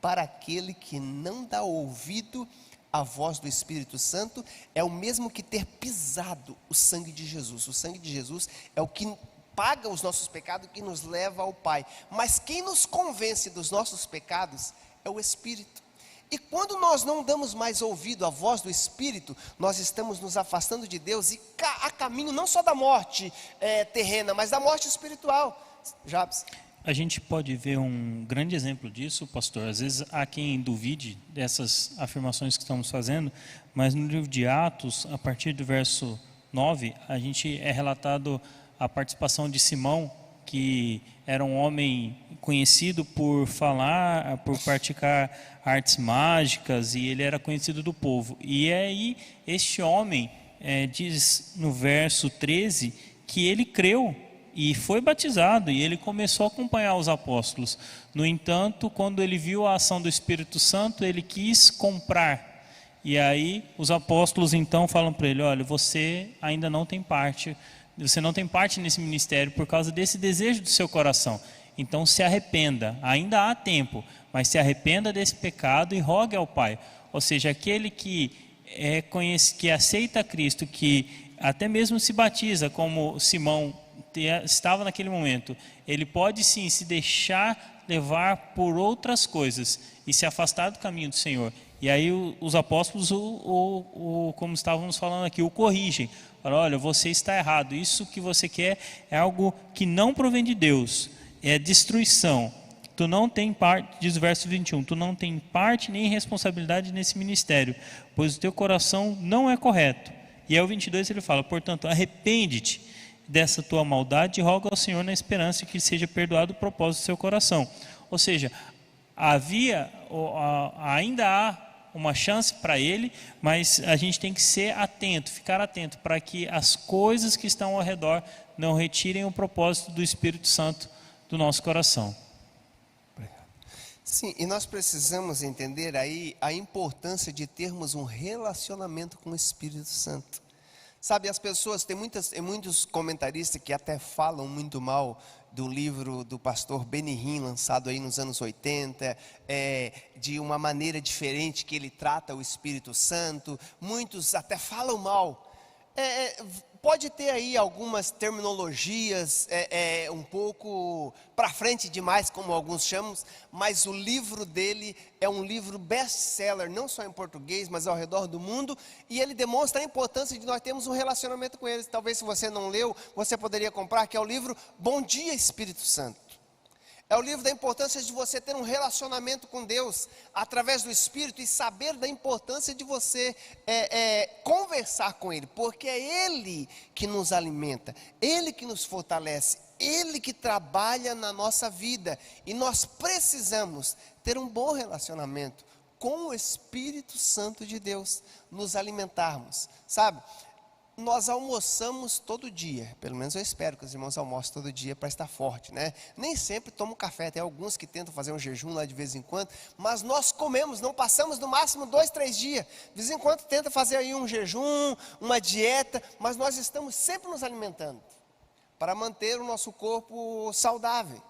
S2: para aquele que não dá ouvido a voz do Espírito Santo. É o mesmo que ter pisado o sangue de Jesus. O sangue de Jesus é o que paga os nossos pecados, que nos leva ao Pai. Mas quem nos convence dos nossos pecados é o Espírito. E quando nós não damos mais ouvido à voz do Espírito, nós estamos nos afastando de Deus e a caminho não só da morte terrena, mas da morte espiritual. Jabes?
S1: A gente pode ver um grande exemplo disso, pastor. Às vezes há quem duvide dessas afirmações que estamos fazendo, mas no livro de Atos, a partir do verso 9, a gente é relatado a participação de Simão, que era um homem conhecido por falar, por praticar artes mágicas, e ele era conhecido do povo. E aí este homem diz no verso 13 que ele creu e foi batizado, e ele começou a acompanhar os apóstolos. No entanto, quando ele viu a ação do Espírito Santo, ele quis comprar. E aí os apóstolos então falam para ele: olha, você ainda não tem parte, você não tem parte nesse ministério por causa desse desejo do seu coração. Então se arrependa, ainda há tempo, mas se arrependa desse pecado e rogue ao Pai. Ou seja, aquele que que aceita Cristo, que até mesmo se batiza, como Simão estava naquele momento, ele pode sim se deixar levar por outras coisas e se afastar do caminho do Senhor. E aí os apóstolos, como estávamos falando aqui, o corrigem. Falam: olha, você está errado, isso que você quer é algo que não provém de Deus, é destruição. Tu não tem parte, diz o verso 21, tu não tem parte nem responsabilidade nesse ministério, pois o teu coração não é correto. E aí o 22 ele fala, portanto, arrepende-te dessa tua maldade e roga ao Senhor na esperança que seja perdoado o propósito do seu coração. Ou seja, ainda há uma chance para ele, mas a gente tem que ser atento, ficar atento, para que as coisas que estão ao redor não retirem o propósito do Espírito Santo do nosso coração.
S2: Sim, e nós precisamos entender aí a importância de termos um relacionamento com o Espírito Santo. Sabe, as pessoas, tem muitos comentaristas que até falam muito mal do livro do pastor Benny Hinn, lançado aí nos anos 80, de uma maneira diferente que ele trata o Espírito Santo. Muitos até falam mal. Pode ter aí algumas terminologias um pouco para frente demais, como alguns chamam, mas o livro dele é um livro best-seller, não só em português, mas ao redor do mundo, e ele demonstra a importância de nós termos um relacionamento com ele. Talvez se você não leu, você poderia comprar, que é o livro Bom Dia Espírito Santo. É o livro da importância de você ter um relacionamento com Deus através do Espírito e saber da importância de você conversar com Ele, porque é Ele que nos alimenta, Ele que nos fortalece, Ele que trabalha na nossa vida, e nós precisamos ter um bom relacionamento com o Espírito Santo de Deus, nos alimentarmos, sabe? Nós almoçamos todo dia, pelo menos eu espero que os irmãos almoçem todo dia para estar forte, né? Nem sempre tomam café, tem alguns que tentam fazer um jejum lá de vez em quando, mas nós comemos, não passamos no máximo 2, 3 dias, de vez em quando tenta fazer aí um jejum, uma dieta, mas nós estamos sempre nos alimentando, para manter o nosso corpo saudável.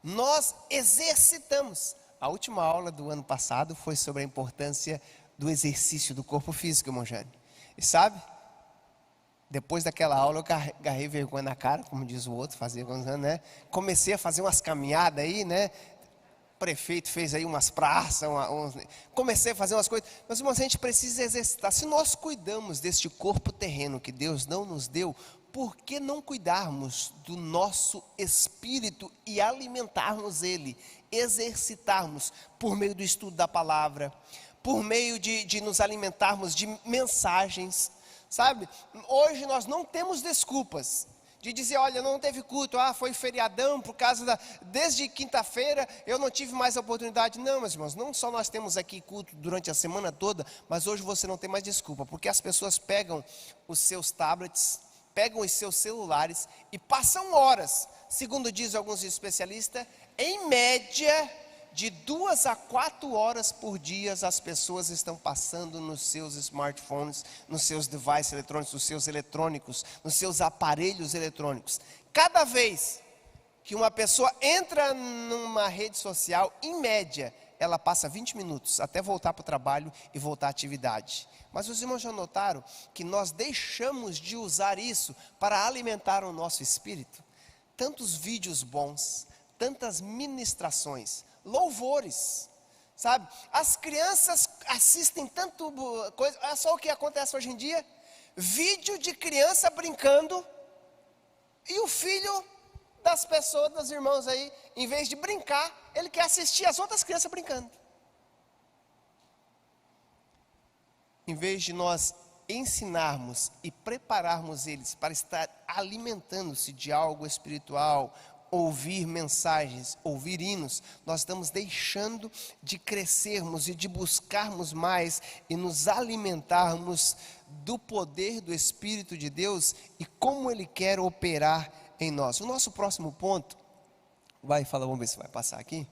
S2: Nós exercitamos. A última aula do ano passado foi sobre a importância do exercício do corpo físico, irmão Jânio, e sabe? Depois daquela aula eu agarrei vergonha na cara, como diz o outro, fazia alguns anos, né? Comecei a fazer umas caminhadas aí, né? O prefeito fez aí umas praças, comecei a fazer umas coisas. Mas irmãos, a gente precisa exercitar. Se nós cuidamos deste corpo terreno que Deus não nos deu, por que não cuidarmos do nosso espírito e alimentarmos ele? Exercitarmos por meio do estudo da palavra, por meio de nos alimentarmos de mensagens. Sabe, hoje nós não temos desculpas de dizer, olha, não teve culto, foi feriadão por causa desde quinta-feira eu não tive mais oportunidade. Não, meus irmãos, não só nós temos aqui culto durante a semana toda, mas hoje você não tem mais desculpa, porque as pessoas pegam os seus tablets, pegam os seus celulares e passam horas, segundo dizem alguns especialistas, em média de 2 a 4 horas por dia as pessoas estão passando nos seus smartphones, nos seus devices eletrônicos, nos seus eletrônicos, nos seus aparelhos eletrônicos. Cada vez que uma pessoa entra numa rede social, em média, ela passa 20 minutos até voltar para o trabalho e voltar à atividade. Mas os irmãos já notaram que nós deixamos de usar isso para alimentar o nosso espírito? Tantos vídeos bons, tantas ministrações, louvores, sabe? As crianças assistem tanto coisa. Olha só o que acontece hoje em dia: vídeo de criança brincando, e o filho das pessoas, dos irmãos aí, em vez de brincar, ele quer assistir as outras crianças brincando. Em vez de nós ensinarmos e prepararmos eles para estar alimentando-se de algo espiritual, ouvir mensagens, ouvir hinos, nós estamos deixando de crescermos e de buscarmos mais e nos alimentarmos do poder do Espírito de Deus e como Ele quer operar em nós. O nosso próximo ponto, vamos ver se vai passar aqui,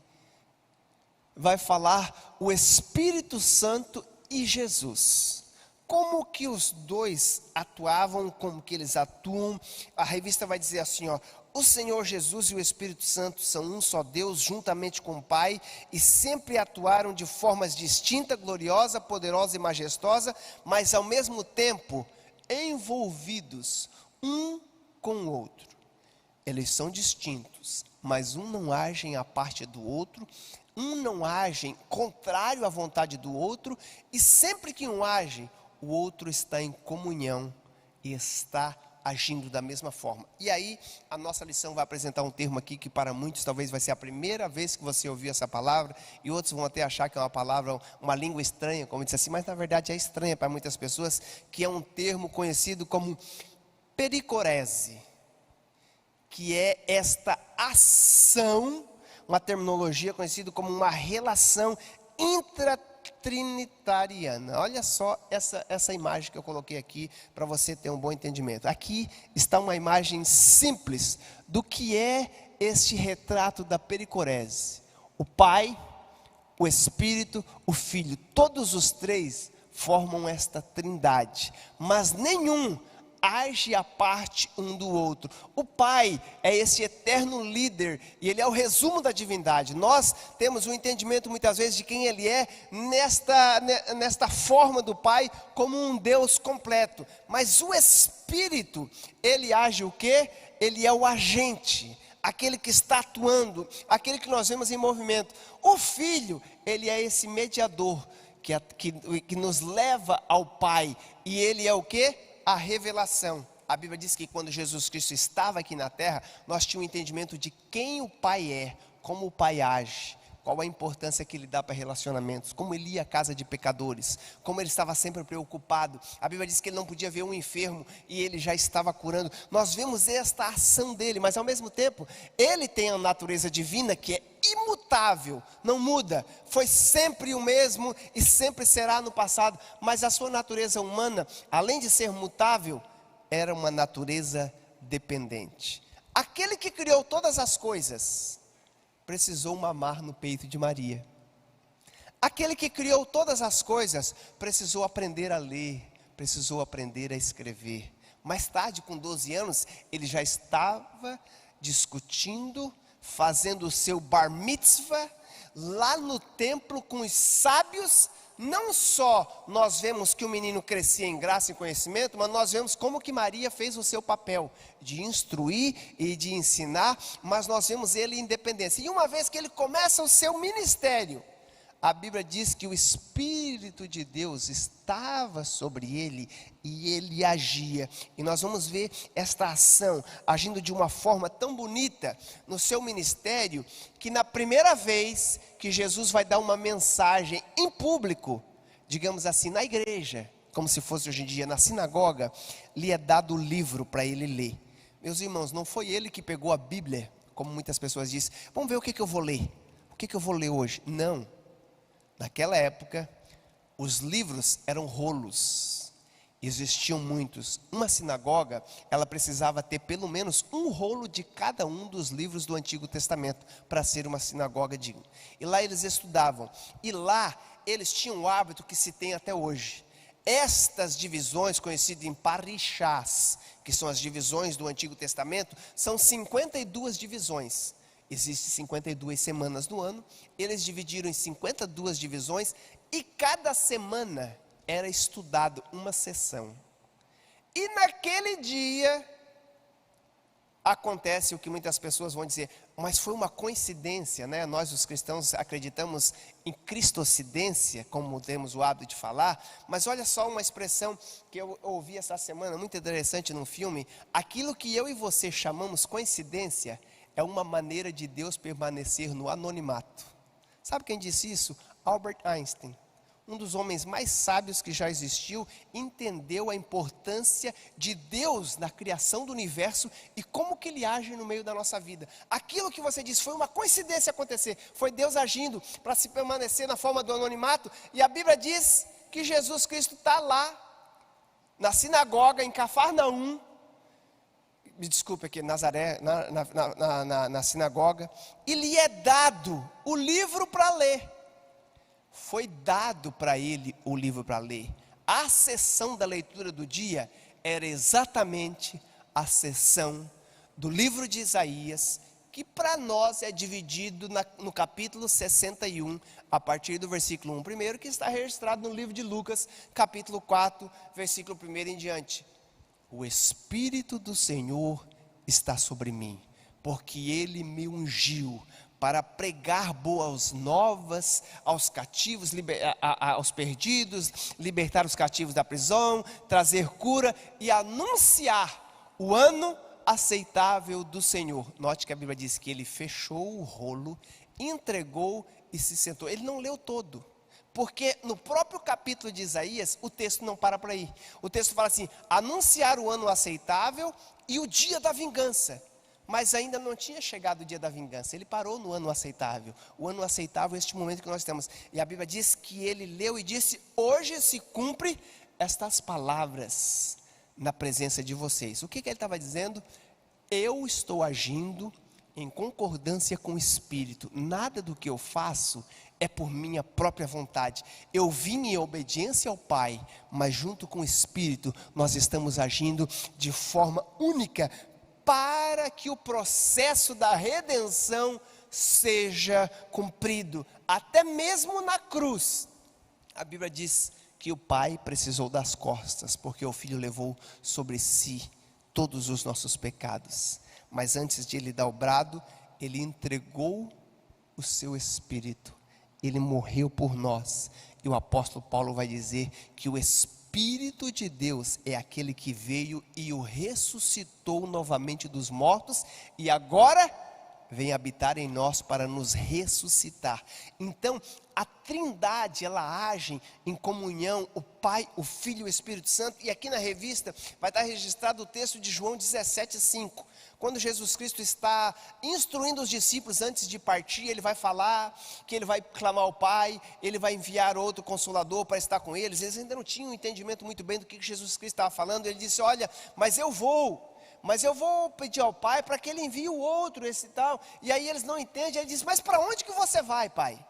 S2: vai falar o Espírito Santo e Jesus. Como que os dois atuavam, como que eles atuam. A revista vai dizer assim, o Senhor Jesus e o Espírito Santo são um só Deus, juntamente com o Pai, e sempre atuaram de formas distintas, gloriosa, poderosa e majestosa, mas ao mesmo tempo envolvidos um com o outro. Eles são distintos, mas um não age à parte do outro, um não age contrário à vontade do outro, e sempre que um age, o outro está em comunhão e está agindo da mesma forma. E aí, a nossa lição vai apresentar um termo aqui que para muitos talvez vai ser a primeira vez que você ouviu essa palavra, e outros vão até achar que é uma palavra, uma língua estranha, como disse assim, mas na verdade é estranha para muitas pessoas, que é um termo conhecido como pericorese, que é esta ação, uma terminologia conhecida como uma relação intratrinitariana. Olha só essa imagem que eu coloquei aqui para você ter um bom entendimento. Aqui está uma imagem simples do que é este retrato da pericorese. O Pai, o Espírito, o Filho, todos os três formam esta trindade, mas nenhum age à parte um do outro. O Pai é esse eterno líder e Ele é o resumo da divindade. Nós temos um entendimento muitas vezes de quem Ele é nesta forma do Pai como um Deus completo. Mas o Espírito, Ele age o quê? Ele é o agente, aquele que está atuando, aquele que nós vemos em movimento. O Filho, Ele é esse mediador que nos leva ao Pai. E Ele é o quê? A revelação. A Bíblia diz que quando Jesus Cristo estava aqui na terra, nós tínhamos um entendimento de quem o Pai é, como o Pai age, qual a importância que Ele dá para relacionamentos, como Ele ia à casa de pecadores, como Ele estava sempre preocupado. A Bíblia diz que Ele não podia ver um enfermo e Ele já estava curando. Nós vemos esta ação dEle, mas ao mesmo tempo, Ele tem a natureza divina que é imutável, não muda, foi sempre o mesmo e sempre será no passado, mas a sua natureza humana, além de ser mutável, era uma natureza dependente. Aquele que criou todas as coisas, precisou mamar no peito de Maria. Aquele que criou todas as coisas, precisou aprender a ler, precisou aprender a escrever. Mais tarde, com 12 anos, ele já estava discutindo, fazendo o seu bar mitzvah, lá no templo com os sábios. Não só nós vemos que o menino crescia em graça e conhecimento, mas nós vemos como que Maria fez o seu papel de instruir e de ensinar, mas nós vemos ele em independência. E uma vez que ele começa o seu ministério, a Bíblia diz que o Espírito de Deus estava sobre ele e ele agia. E nós vamos ver esta ação agindo de uma forma tão bonita no seu ministério, que na primeira vez que Jesus vai dar uma mensagem em público, digamos assim, na igreja, como se fosse hoje em dia na sinagoga, lhe é dado o livro para ele ler. Meus irmãos, não foi ele que pegou a Bíblia, como muitas pessoas dizem, vamos ver o que eu vou ler, o que eu vou ler hoje. Não. Naquela época, os livros eram rolos, existiam muitos. Uma sinagoga, ela precisava ter pelo menos um rolo de cada um dos livros do Antigo Testamento, para ser uma sinagoga digna. E lá eles estudavam, e lá eles tinham o hábito que se tem até hoje. Estas divisões, conhecidas em parishás, que são as divisões do Antigo Testamento, são 52 divisões. Existem 52 semanas no ano, eles dividiram em 52 divisões, e cada semana era estudado uma sessão. E naquele dia, acontece o que muitas pessoas vão dizer, mas foi uma coincidência, né? Nós os cristãos acreditamos em cristocidência, como temos o hábito de falar, mas olha só uma expressão que eu ouvi essa semana, muito interessante num filme. Aquilo que eu e você chamamos coincidência, é uma maneira de Deus permanecer no anonimato. Sabe quem disse isso? Albert Einstein, um dos homens mais sábios que já existiu, entendeu a importância de Deus na criação do universo e como que Ele age no meio da nossa vida. Aquilo que você disse foi uma coincidência acontecer, foi Deus agindo para se permanecer na forma do anonimato, e a Bíblia diz que Jesus Cristo está lá, na sinagoga, em Cafarnaum, me desculpe aqui, Nazaré, na sinagoga, e lhe é dado o livro para ler. Foi dado para ele o livro para ler. A sessão da leitura do dia era exatamente a sessão do livro de Isaías, que para nós é dividido no capítulo 61, a partir do versículo 1 primeiro, que está registrado no livro de Lucas, capítulo 4, versículo 1 em diante. O Espírito do Senhor está sobre mim, porque Ele me ungiu para pregar boas novas aos cativos, aos perdidos, libertar os cativos da prisão, trazer cura e anunciar o ano aceitável do Senhor. Note que a Bíblia diz que ele fechou o rolo, entregou e se sentou. Ele não leu todo, porque no próprio capítulo de Isaías, o texto não para por aí. O texto fala assim: anunciar o ano aceitável e o dia da vingança. Mas ainda não tinha chegado o dia da vingança. Ele parou no ano aceitável. O ano aceitável é este momento que nós temos. E a Bíblia diz que ele leu e disse: hoje se cumpre estas palavras na presença de vocês. O que ele estava dizendo? Eu estou agindo em concordância com o Espírito. Nada do que eu faço é por minha própria vontade. Eu vim em obediência ao Pai, mas junto com o Espírito nós estamos agindo de forma única, para que o processo da redenção seja cumprido, até mesmo na cruz. A Bíblia diz que o Pai precisou das costas, porque o Filho levou sobre si todos os nossos pecados. Mas antes de ele dar o brado, ele entregou o seu Espírito, ele morreu por nós. E o apóstolo Paulo vai dizer que o Espírito de Deus é aquele que veio e o ressuscitou novamente dos mortos, e agora vem habitar em nós para nos ressuscitar. Então, a Trindade, ela age em comunhão, o Pai, o Filho e o Espírito Santo. E aqui na revista vai estar registrado o texto de João 17:5. Quando Jesus Cristo está instruindo os discípulos antes de partir, ele vai falar que ele vai clamar ao Pai, ele vai enviar outro Consolador para estar com eles. Eles ainda não tinham um entendimento muito bem do que Jesus Cristo estava falando. Ele disse: olha, mas eu vou pedir ao Pai para que ele envie o outro, esse tal. E aí eles não entendem. Ele diz: mas para onde que você vai, Pai?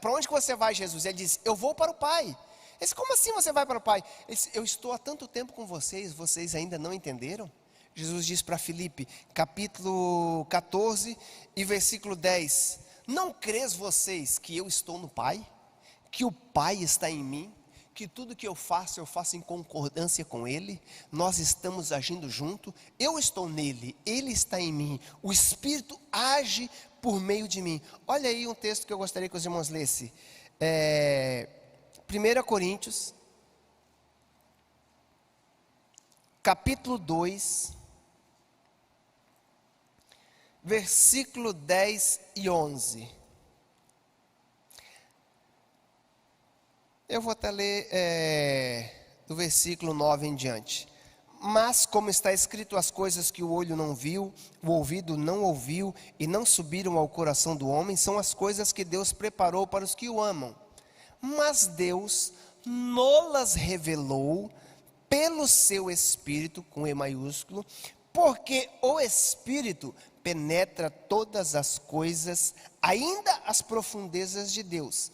S2: Para onde que você vai, Jesus? Ele diz: eu vou para o Pai. Ele disse: como assim você vai para o Pai? Ele disse: eu estou há tanto tempo com vocês, vocês ainda não entenderam? Jesus diz para Filipe, capítulo 14 e versículo 10: não crês vocês que eu estou no Pai? Que o Pai está em mim? Que tudo que eu faço em concordância com Ele? Nós estamos agindo junto, eu estou nele, Ele está em mim, o Espírito age por meio de mim. Olha aí um texto que eu gostaria que os irmãos lessem, 1 Coríntios, capítulo 2, versículo 10 e 11. Eu vou até ler do versículo 9 em diante. Mas como está escrito, as coisas que o olho não viu, o ouvido não ouviu e não subiram ao coração do homem, são as coisas que Deus preparou para os que o amam. Mas Deus nolas revelou pelo seu Espírito, com E maiúsculo, porque o Espírito penetra todas as coisas, ainda as profundezas de Deus.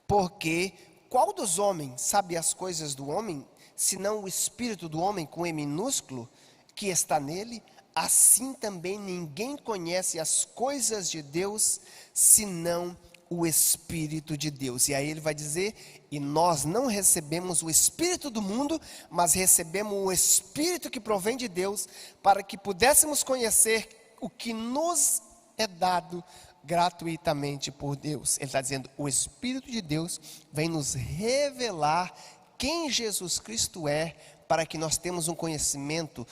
S2: Porque qual dos homens sabe as coisas do homem, senão o Espírito do homem, com E minúsculo, que está nele? Assim também ninguém conhece as coisas de Deus, senão o Espírito de Deus. E aí ele vai dizer: e nós não recebemos o Espírito do mundo, mas recebemos o Espírito que provém de Deus, para que pudéssemos conhecer o que nos é dado gratuitamente por Deus. Ele está dizendo: o Espírito de Deus vem nos revelar quem Jesus Cristo é, para que nós tenhamos um conhecimento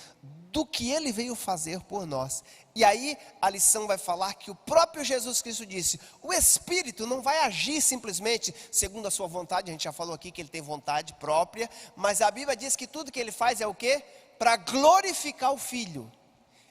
S2: do que Ele veio fazer por nós. E aí a lição vai falar que o próprio Jesus Cristo disse: o Espírito não vai agir simplesmente segundo a sua vontade. A gente já falou aqui que Ele tem vontade própria, mas a Bíblia diz que tudo que Ele faz é o quê? Para glorificar o Filho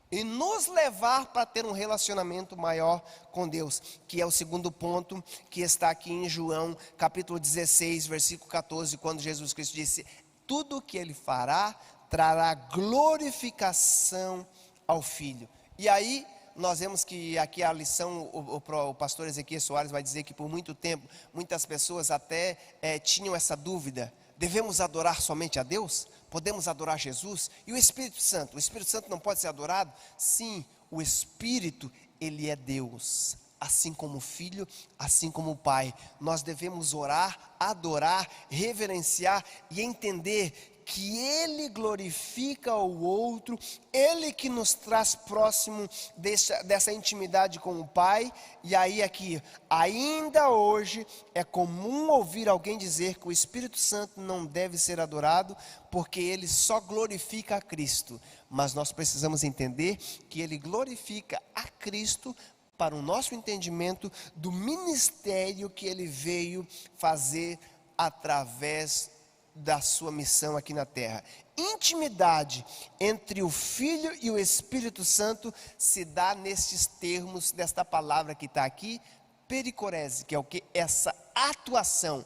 S2: e nos levar para ter um relacionamento maior com Deus, que é o segundo ponto que está aqui em João capítulo 16, versículo 14, quando Jesus Cristo disse: tudo que Ele fará trará glorificação ao Filho. E aí nós vemos que aqui a lição, o pastor Ezequiel Soares vai dizer que por muito tempo, muitas pessoas até tinham essa dúvida: devemos adorar somente a Deus? Podemos adorar Jesus? E o Espírito Santo? O Espírito Santo não pode ser adorado? Sim, o Espírito, Ele é Deus, assim como o Filho, assim como o Pai. Nós devemos orar, adorar, reverenciar e entender que Ele glorifica o outro, Ele que nos traz próximo dessa intimidade com o Pai. E aí aqui, ainda hoje é comum ouvir alguém dizer que o Espírito Santo não deve ser adorado, porque ele só glorifica a Cristo. Mas nós precisamos entender que ele glorifica a Cristo para o nosso entendimento do ministério que ele veio fazer através da sua missão aqui na terra. Intimidade entre o Filho e o Espírito Santo se dá nestes termos desta palavra que está aqui, pericorese, que é o que? Essa atuação.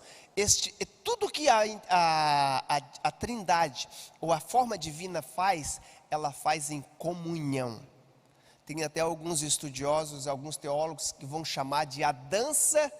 S2: Tudo que a Trindade ou a forma divina faz, ela faz em comunhão. Tem até alguns estudiosos, alguns teólogos que vão chamar de a dança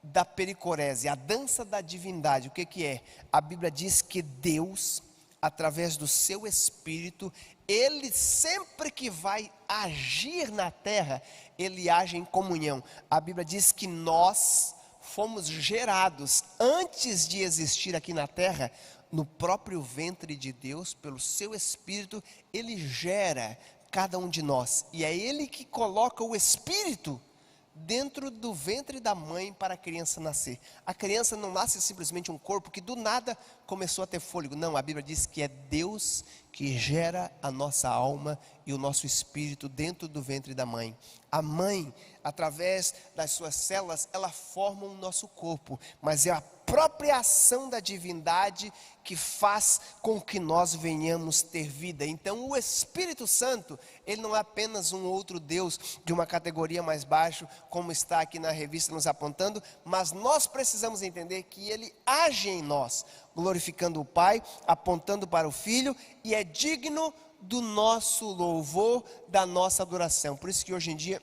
S2: da pericorese, a dança da divindade. O que é? A Bíblia diz que Deus, através do seu Espírito, ele sempre que vai agir na terra, ele age em comunhão. A Bíblia diz que nós fomos gerados antes de existir aqui na terra, no próprio ventre de Deus, pelo seu Espírito, ele gera cada um de nós, e é ele que coloca o Espírito dentro do ventre da mãe para a criança nascer. A criança não nasce simplesmente um corpo que do nada começou a ter fôlego. Não, a Bíblia diz que é Deus que gera a nossa alma e o nosso espírito dentro do ventre da mãe. A mãe, através das suas células, ela forma o nosso corpo, mas é a própria ação da divindade que faz com que nós venhamos ter vida. Então o Espírito Santo, ele não é apenas um outro Deus de uma categoria mais baixa, como está aqui na revista nos apontando, mas nós precisamos entender que ele age em nós, glorificando o Pai, apontando para o Filho, e é digno do nosso louvor, da nossa adoração. Por isso que hoje em dia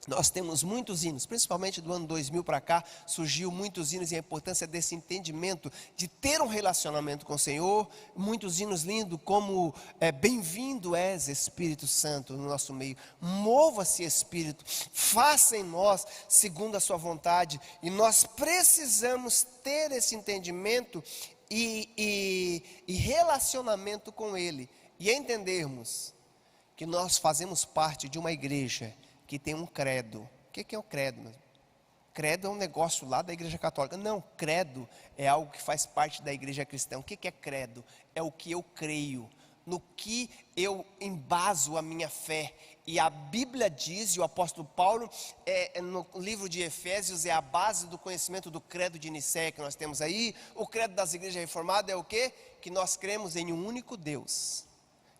S2: nós temos muitos hinos, principalmente do ano 2000 para cá, surgiu muitos hinos, e a importância desse entendimento de ter um relacionamento com o Senhor. Muitos hinos lindos como bem-vindo és Espírito Santo no nosso meio, mova-se Espírito, faça em nós segundo a sua vontade. E nós precisamos ter esse entendimento e relacionamento com Ele, e entendermos que nós fazemos parte de uma igreja que tem um credo. O que é o credo? Credo é um negócio lá da igreja católica. Não, credo é algo que faz parte da igreja cristã. O que é credo? É o que eu creio, no que eu embaso a minha fé. E a Bíblia diz, e o apóstolo Paulo, no livro de Efésios, é a base do conhecimento do credo de Nicéia que nós temos aí. O credo das igrejas reformadas é o quê? Que nós cremos em um único Deus,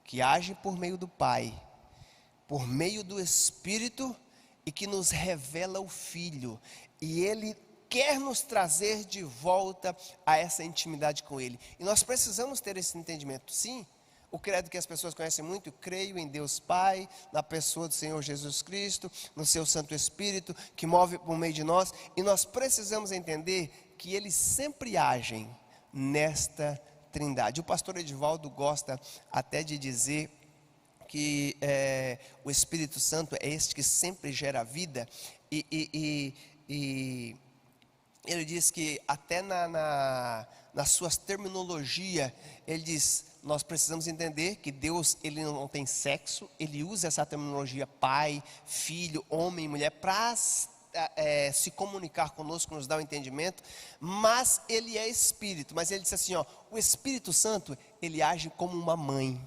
S2: que age por meio do Pai, por meio do Espírito, e que nos revela o Filho, e Ele quer nos trazer de volta a essa intimidade com Ele. E nós precisamos ter esse entendimento. Sim, o credo que as pessoas conhecem muito: creio em Deus Pai, na pessoa do Senhor Jesus Cristo, no seu Santo Espírito, que move por meio de nós. E nós precisamos entender que eles sempre agem nesta Trindade. O pastor Edivaldo gosta até de dizer que o Espírito Santo é este que sempre gera vida, e ele diz que até nas suas terminologias, ele diz: nós precisamos entender que Deus, ele não tem sexo, ele usa essa terminologia pai, filho, homem, mulher, para se comunicar conosco, nos dar o entendimento, mas ele é Espírito. Mas ele disse assim, o Espírito Santo, ele age como uma mãe.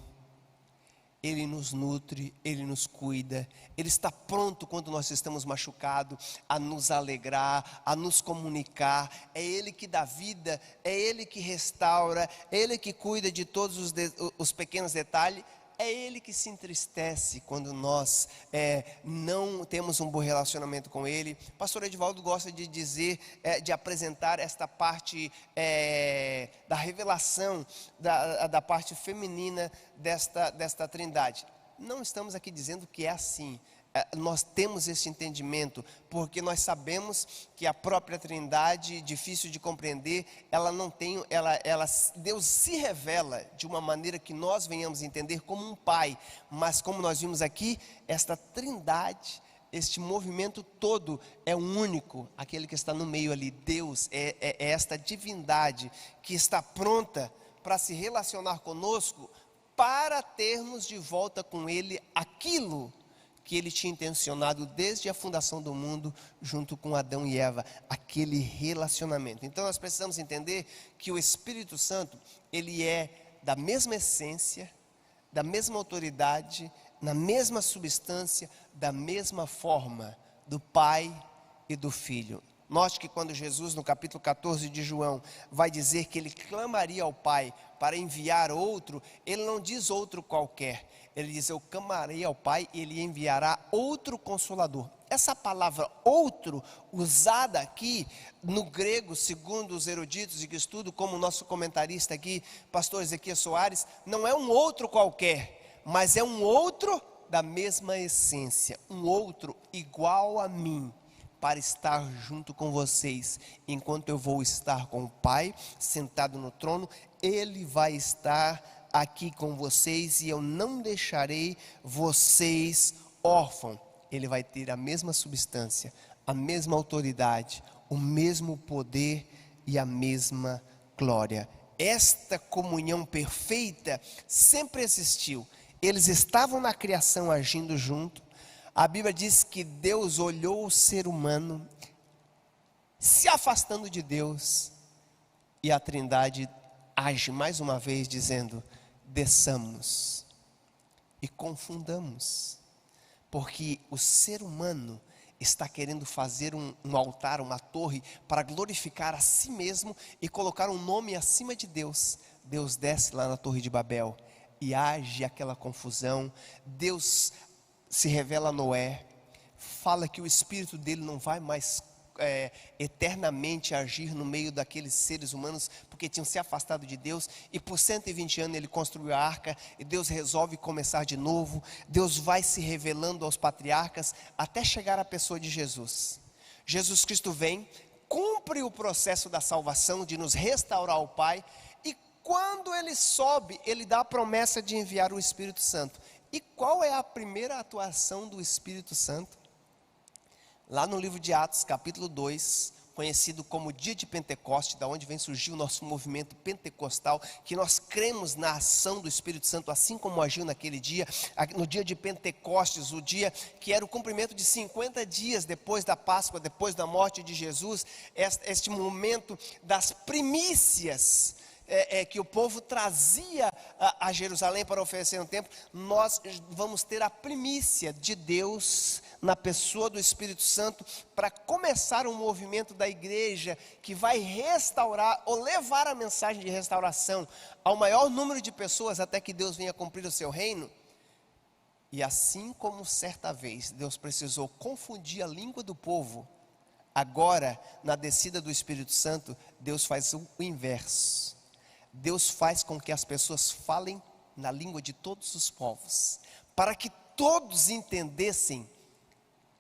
S2: Ele nos nutre, Ele nos cuida, Ele está pronto quando nós estamos machucados, a nos alegrar, a nos comunicar. É Ele que dá vida, é Ele que restaura, é Ele que cuida de todos os pequenos detalhes. É Ele que se entristece quando nós não temos um bom relacionamento com Ele. O pastor Edivaldo gosta de dizer, de apresentar esta parte da revelação, da parte feminina desta Trindade. Não estamos aqui dizendo que é assim. Nós temos esse entendimento, porque nós sabemos que a própria Trindade, difícil de compreender, Deus se revela de uma maneira que nós venhamos entender como um pai, mas como nós vimos aqui, esta Trindade, este movimento todo é único, aquele que está no meio ali. Deus é esta divindade que está pronta para se relacionar conosco, para termos de volta com Ele aquilo que Ele tinha intencionado desde a fundação do mundo, junto com Adão e Eva, aquele relacionamento. Então nós precisamos entender que o Espírito Santo, ele é da mesma essência, da mesma autoridade, na mesma substância, da mesma forma do Pai e do Filho. Note que quando Jesus, no capítulo 14 de João, vai dizer que ele clamaria ao Pai para enviar outro, ele não diz outro qualquer. Ele diz: eu clamarei ao Pai e Ele enviará outro Consolador. Essa palavra outro, usada aqui no grego, segundo os eruditos de que estudo, como o nosso comentarista aqui, pastor Ezequiel Soares, não é um outro qualquer, mas é um outro da mesma essência, um outro igual a mim, para estar junto com vocês. Enquanto eu vou estar com o Pai, sentado no trono, Ele vai estar aqui com vocês, e eu não deixarei vocês órfãos. Ele vai ter a mesma substância, a mesma autoridade, o mesmo poder e a mesma glória. Esta comunhão perfeita sempre existiu. Eles estavam na criação agindo junto. A Bíblia diz que Deus olhou o ser humano se afastando de Deus, e a Trindade age mais uma vez dizendo: desçamos e confundamos, porque o ser humano está querendo fazer um altar, uma torre, para glorificar a si mesmo e colocar um nome acima de Deus. Deus desce lá na Torre de Babel e age aquela confusão. Deus se revela a Noé, fala que o espírito dele não vai mais eternamente agir no meio daqueles seres humanos, porque tinham se afastado de Deus, e por 120 anos ele construiu a arca, e Deus resolve começar de novo. Deus vai se revelando aos patriarcas, até chegar à pessoa de Jesus. Jesus Cristo vem, cumpre o processo da salvação, de nos restaurar ao Pai, e quando ele sobe, ele dá a promessa de enviar o Espírito Santo. E qual é a primeira atuação do Espírito Santo? Lá no livro de Atos, capítulo 2, conhecido como dia de Pentecoste, da onde vem surgir o nosso movimento pentecostal, que nós cremos na ação do Espírito Santo, assim como agiu naquele dia, no dia de Pentecostes, o dia que era o cumprimento de 50 dias depois da Páscoa, depois da morte de Jesus, este momento das primícias, que o povo trazia a Jerusalém para oferecer no templo. Nós vamos ter a primícia de Deus na pessoa do Espírito Santo, para começar um movimento da igreja que vai restaurar, ou levar a mensagem de restauração ao maior número de pessoas, até que Deus venha cumprir o seu reino. E assim como certa vez Deus precisou confundir a língua do povo, agora na descida do Espírito Santo, Deus faz o inverso. Deus faz com que as pessoas falem na língua de todos os povos, para que todos entendessem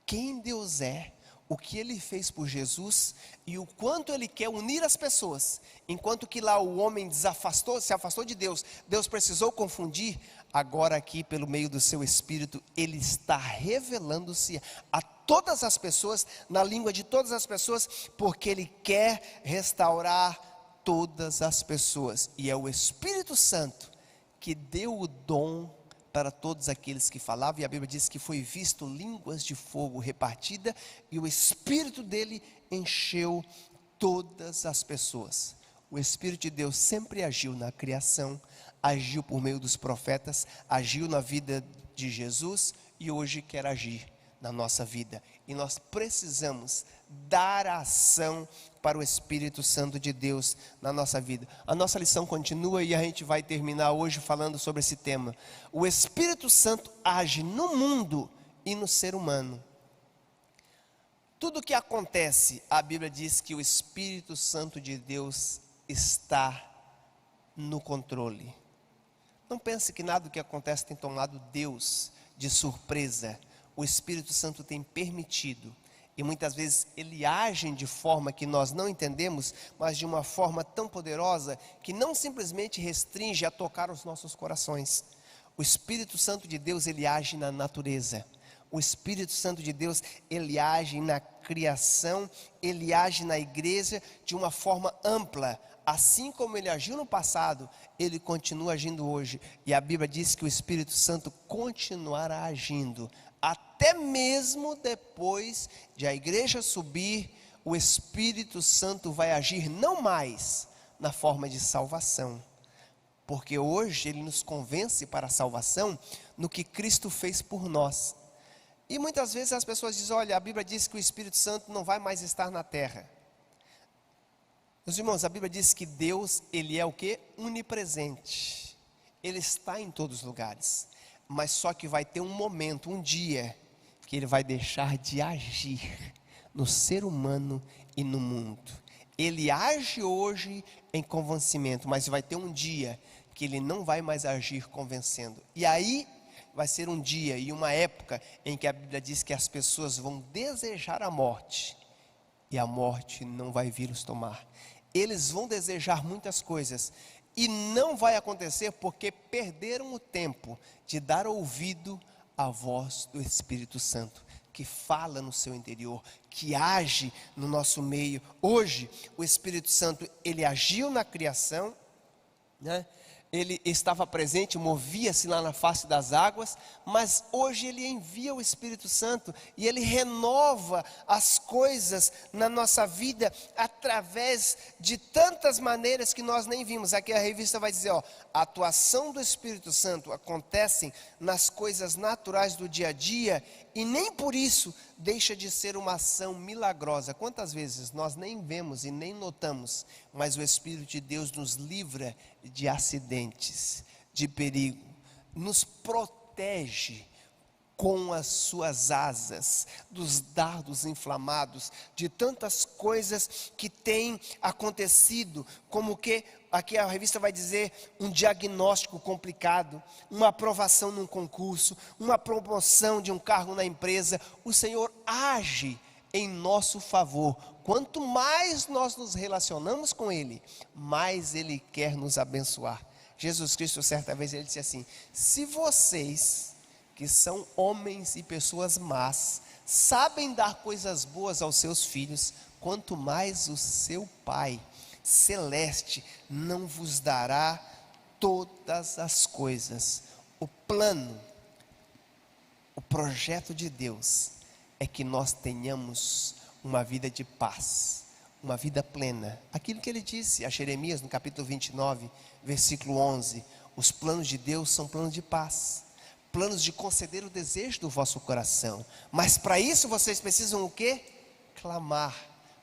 S2: quem Deus é, o que Ele fez por Jesus, e o quanto Ele quer unir as pessoas. Enquanto que lá o homem se afastou de Deus, Deus precisou confundir. Agora aqui, pelo meio do seu Espírito, Ele está revelando-se a todas as pessoas, na língua de todas as pessoas, porque Ele quer restaurar todas as pessoas, e é o Espírito Santo que deu o dom para todos aqueles que falavam. E a Bíblia diz que foi visto línguas de fogo repartida, e o Espírito dele encheu todas as pessoas. O Espírito de Deus sempre agiu na criação, agiu por meio dos profetas, agiu na vida de Jesus, e hoje quer agir na nossa vida, e nós precisamos dar a ação para o Espírito Santo de Deus na nossa vida. A nossa lição continua, e a gente vai terminar hoje falando sobre esse tema. O Espírito Santo age no mundo e no ser humano. Tudo que acontece, a Bíblia diz que o Espírito Santo de Deus está no controle. Não pense que nada do que acontece tem tomado Deus de surpresa. O Espírito Santo tem permitido, e muitas vezes ele age de forma que nós não entendemos, mas de uma forma tão poderosa, que não simplesmente restringe a tocar os nossos corações. O Espírito Santo de Deus, ele age na natureza. O Espírito Santo de Deus, ele age na criação, ele age na igreja de uma forma ampla. assim como ele agiu no passado, ele continua agindo hoje. E a Bíblia diz que o Espírito Santo continuará agindo, até mesmo depois de a igreja subir, o Espírito Santo vai agir não mais na forma de salvação, porque hoje ele nos convence para a salvação no que Cristo fez por nós. E muitas vezes as pessoas dizem, olha, a Bíblia diz que o Espírito Santo não vai mais estar na terra. Meus irmãos, a Bíblia diz que Deus, ele é o quê? Onipresente. Ele está em todos os lugares. Mas só que vai ter um momento, um dia, que ele vai deixar de agir no ser humano e no mundo. Ele age hoje em convencimento, mas vai ter um dia que ele não vai mais agir convencendo. E aí vai ser um dia e uma época em que a Bíblia diz que as pessoas vão desejar a morte, e a morte não vai vir-os tomar. Eles vão desejar muitas coisas, e não vai acontecer porque perderam o tempo de dar ouvido à voz do Espírito Santo, que fala no seu interior, que age no nosso meio. Hoje, o Espírito Santo, ele agiu na criação, né? Ele estava presente, movia-se lá na face das águas, mas hoje ele envia o Espírito Santo e ele renova as coisas na nossa vida através de tantas maneiras que nós nem vimos. Aqui a revista vai dizer, a atuação do Espírito Santo acontece nas coisas naturais do dia a dia e nem por isso deixa de ser uma ação milagrosa. Quantas vezes nós nem vemos e nem notamos, mas o Espírito de Deus nos livra de acidentes, de perigo, nos protege com as suas asas, dos dardos inflamados, de tantas coisas que têm acontecido, como que, aqui a revista vai dizer, um diagnóstico complicado, uma aprovação num concurso, uma promoção de um cargo na empresa. O Senhor age em nosso favor. Quanto mais nós nos relacionamos com Ele, mais Ele quer nos abençoar. Jesus Cristo, certa vez, Ele disse assim, se vocês, que são homens e pessoas más, sabem dar coisas boas aos seus filhos, quanto mais o seu Pai Celeste não vos dará todas as coisas. O plano, o projeto de Deus é que nós tenhamos uma vida de paz, uma vida plena. Aquilo que ele disse a Jeremias no capítulo 29, versículo 11, os planos de Deus são planos de paz, planos de conceder o desejo do vosso coração, mas para isso vocês precisam o quê? Clamar,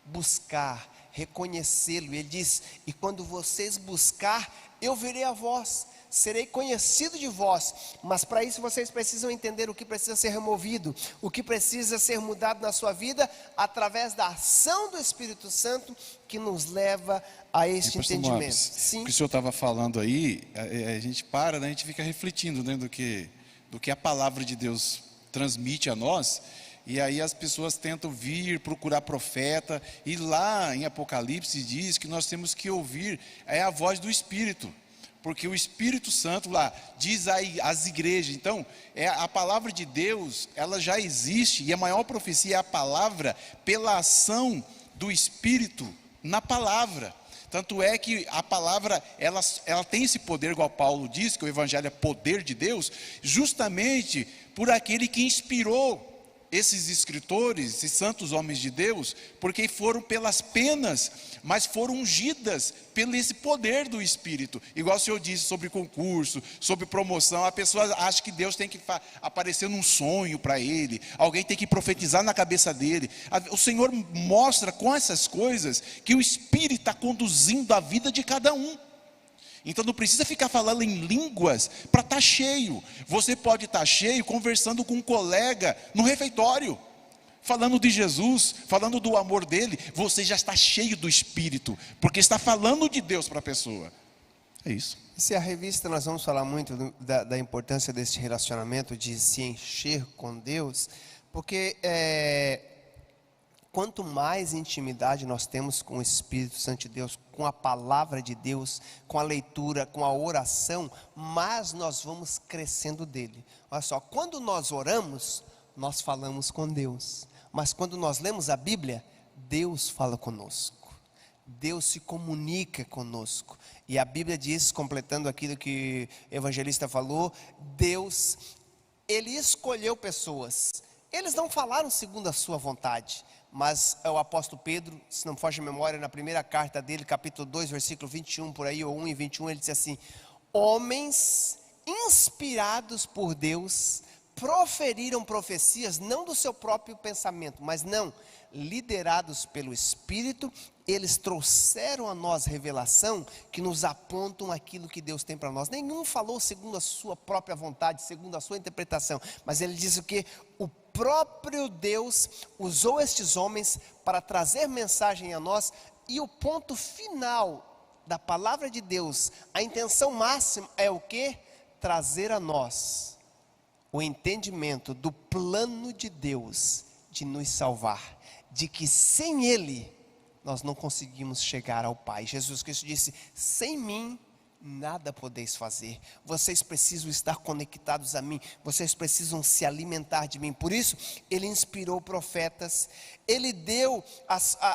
S2: buscar, reconhecê-lo. Ele diz, e quando vocês buscar, eu virei a vós, serei conhecido de vós, mas para isso vocês precisam entender o que precisa ser removido, o que precisa ser mudado na sua vida, através da ação do Espírito Santo, que nos leva a este entendimento. Sim.
S3: O que o senhor estava falando aí, a gente para, né, a gente fica refletindo, né, do que a palavra de Deus transmite a nós, e aí as pessoas tentam vir, procurar profeta, e lá em Apocalipse diz que nós temos que ouvir a voz do Espírito, porque o Espírito Santo lá diz às igrejas. Então, a palavra de Deus, ela já existe, e a maior profecia é a palavra, pela ação do Espírito na palavra. Tanto é que a palavra, ela tem esse poder, igual Paulo diz, que o Evangelho é poder de Deus, justamente por aquele que inspirou esses escritores, esses santos homens de Deus, porque foram pelas penas, mas foram ungidas pelo esse poder do Espírito. Igual o Senhor disse sobre concurso, sobre promoção, a pessoa acha que Deus tem que aparecer num sonho para ele, alguém tem que profetizar na cabeça dele. O Senhor mostra com essas coisas que o Espírito está conduzindo a vida de cada um. Então não precisa ficar falando em línguas para estar cheio. Você pode estar cheio conversando com um colega no refeitório, falando de Jesus, falando do amor dele. Você já está cheio do Espírito, porque está falando de Deus para a pessoa. É isso.
S2: Se a revista, nós vamos falar muito da importância desse relacionamento, de se encher com Deus, porque quanto mais intimidade nós temos com o Espírito Santo de Deus, com a palavra de Deus, com a leitura, com a oração, mais nós vamos crescendo dele. Olha só, quando nós oramos, nós falamos com Deus, mas quando nós lemos a Bíblia, Deus fala conosco. Deus se comunica conosco. E a Bíblia diz, completando aquilo que o evangelista falou, Deus, Ele escolheu pessoas. Eles não falaram segundo a sua vontade, mas o apóstolo Pedro, se não foge a memória, na primeira carta dele, capítulo 2, versículo 21, por aí, ou 1 e 21, ele diz assim: homens inspirados por Deus, proferiram profecias, não do seu próprio pensamento, mas não, liderados pelo Espírito, eles trouxeram a nós revelação que nos apontam aquilo que Deus tem para nós. Nenhum falou segundo a sua própria vontade, segundo a sua interpretação, mas ele diz o que? O próprio Deus usou estes homens para trazer mensagem a nós, e o ponto final da palavra de Deus, a intenção máxima é o que? Trazer a nós o entendimento do plano de Deus de nos salvar, de que sem Ele nós não conseguimos chegar ao Pai. Jesus Cristo disse: sem mim nada podeis fazer, vocês precisam estar conectados a mim, vocês precisam se alimentar de mim. Por isso Ele inspirou profetas, Ele deu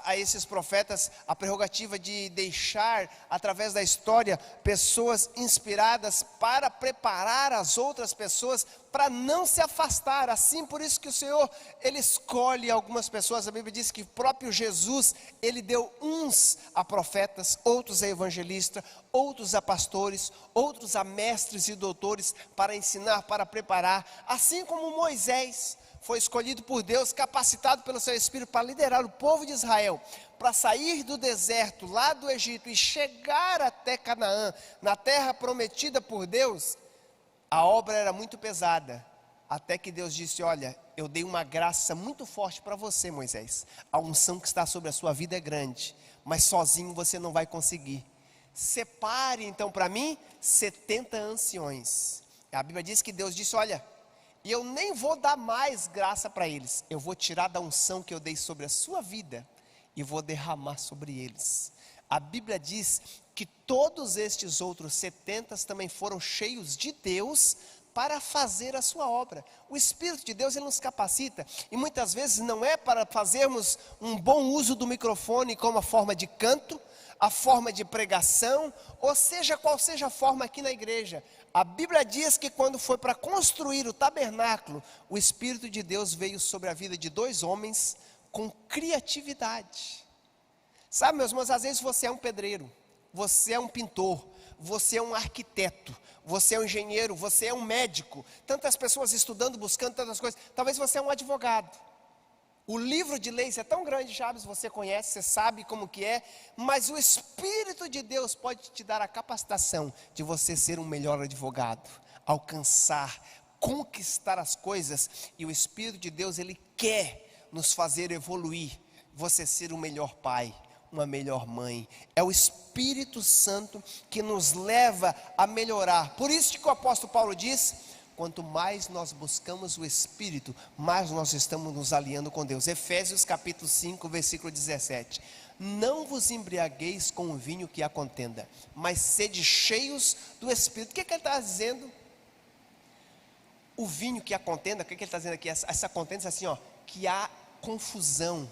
S2: a esses profetas a prerrogativa de deixar através da história pessoas inspiradas para preparar as outras pessoas para não se afastar. Assim, por isso que o Senhor, Ele escolhe algumas pessoas. A Bíblia diz que o próprio Jesus, Ele deu uns a profetas, outros a evangelistas, outros a pastores, outros a mestres e doutores, para ensinar, para preparar. Assim como Moisés foi escolhido por Deus, capacitado pelo seu Espírito para liderar o povo de Israel, para sair do deserto, lá do Egito, e chegar até Canaã, na terra prometida por Deus. A obra era muito pesada, até que Deus disse: olha, eu dei uma graça muito forte para você, Moisés. A unção que está sobre a sua vida é grande, mas sozinho você não vai conseguir. Separe então para mim 70 anciões. A Bíblia diz que Deus disse: olha, e eu nem vou dar mais graça para eles, eu vou tirar da unção que eu dei sobre a sua vida e vou derramar sobre eles. A Bíblia diz que todos estes outros 70 também foram cheios de Deus para fazer a sua obra. O Espírito de Deus, Ele nos capacita, e muitas vezes não é para fazermos um bom uso do microfone como a forma de canto, a forma de pregação, ou seja, qual seja a forma aqui na igreja. A Bíblia diz que quando foi para construir o tabernáculo, o Espírito de Deus veio sobre a vida de 2 homens com criatividade. Sabe, meus irmãos, às vezes você é um pedreiro, você é um pintor, você é um arquiteto, você é um engenheiro, você é um médico, tantas pessoas estudando, buscando tantas coisas. Talvez você é um advogado. O livro de leis é tão grande, Chaves, você conhece, você sabe como que é, mas o Espírito de Deus pode te dar a capacitação de você ser um melhor advogado, alcançar, conquistar as coisas. E o Espírito de Deus, Ele quer nos fazer evoluir, você ser um melhor pai, uma melhor mãe. É o Espírito Santo que nos leva a melhorar. Por isso que o apóstolo Paulo diz: quanto mais nós buscamos o Espírito, mais nós estamos nos alinhando com Deus. Efésios capítulo 5, versículo 17. Não vos embriagueis com o vinho que há contenda, mas sede cheios do Espírito. O que ele está dizendo? O vinho que há contenda, o que ele está dizendo aqui? Essa contenda diz assim, ó, que há confusão,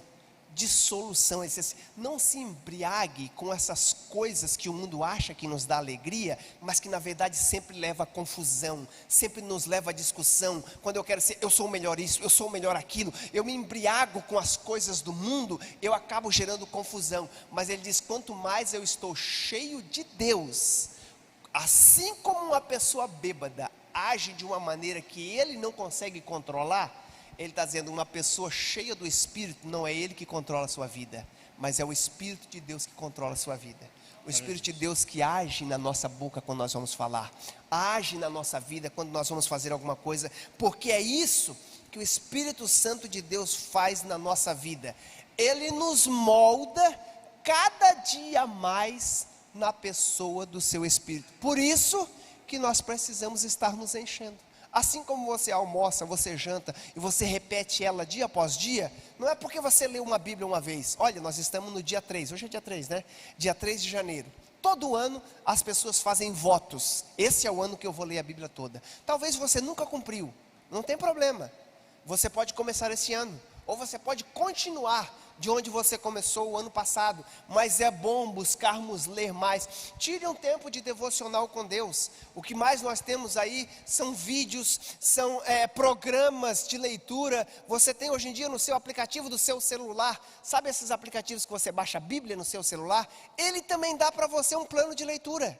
S2: dissolução. Ele diz assim: não se embriague com essas coisas que o mundo acha que nos dá alegria, mas que na verdade sempre leva a confusão, sempre nos leva a discussão. Quando eu quero ser, eu sou o melhor isso, eu sou o melhor aquilo, eu me embriago com as coisas do mundo, eu acabo gerando confusão. Mas ele diz: quanto mais eu estou cheio de Deus, assim como uma pessoa bêbada age de uma maneira que ele não consegue controlar, ele está dizendo: uma pessoa cheia do Espírito, não é ele que controla a sua vida, mas é o Espírito de Deus que controla a sua vida. O Espírito de Deus que age na nossa boca quando nós vamos falar, age na nossa vida quando nós vamos fazer alguma coisa, porque é isso que o Espírito Santo de Deus faz na nossa vida. Ele nos molda cada dia mais na pessoa do seu Espírito. Por isso que nós precisamos estar nos enchendo. Assim como você almoça, você janta e você repete ela dia após dia, não é porque você leu uma Bíblia uma vez. Olha, nós estamos no dia 3, hoje é dia 3, né? Dia 3 de janeiro. Todo ano as pessoas fazem votos. Esse é o ano que eu vou ler a Bíblia toda. Talvez você nunca cumpriu, não tem problema. Você pode começar esse ano. ou você pode continuar de onde você começou o ano passado, mas é bom buscarmos ler mais. Tire um tempo de devocional com Deus. O que mais nós temos aí são vídeos, são programas de leitura. Você tem hoje em dia no seu aplicativo do seu celular, sabe esses aplicativos que você baixa a Bíblia no seu celular? Ele também dá para você um plano de leitura.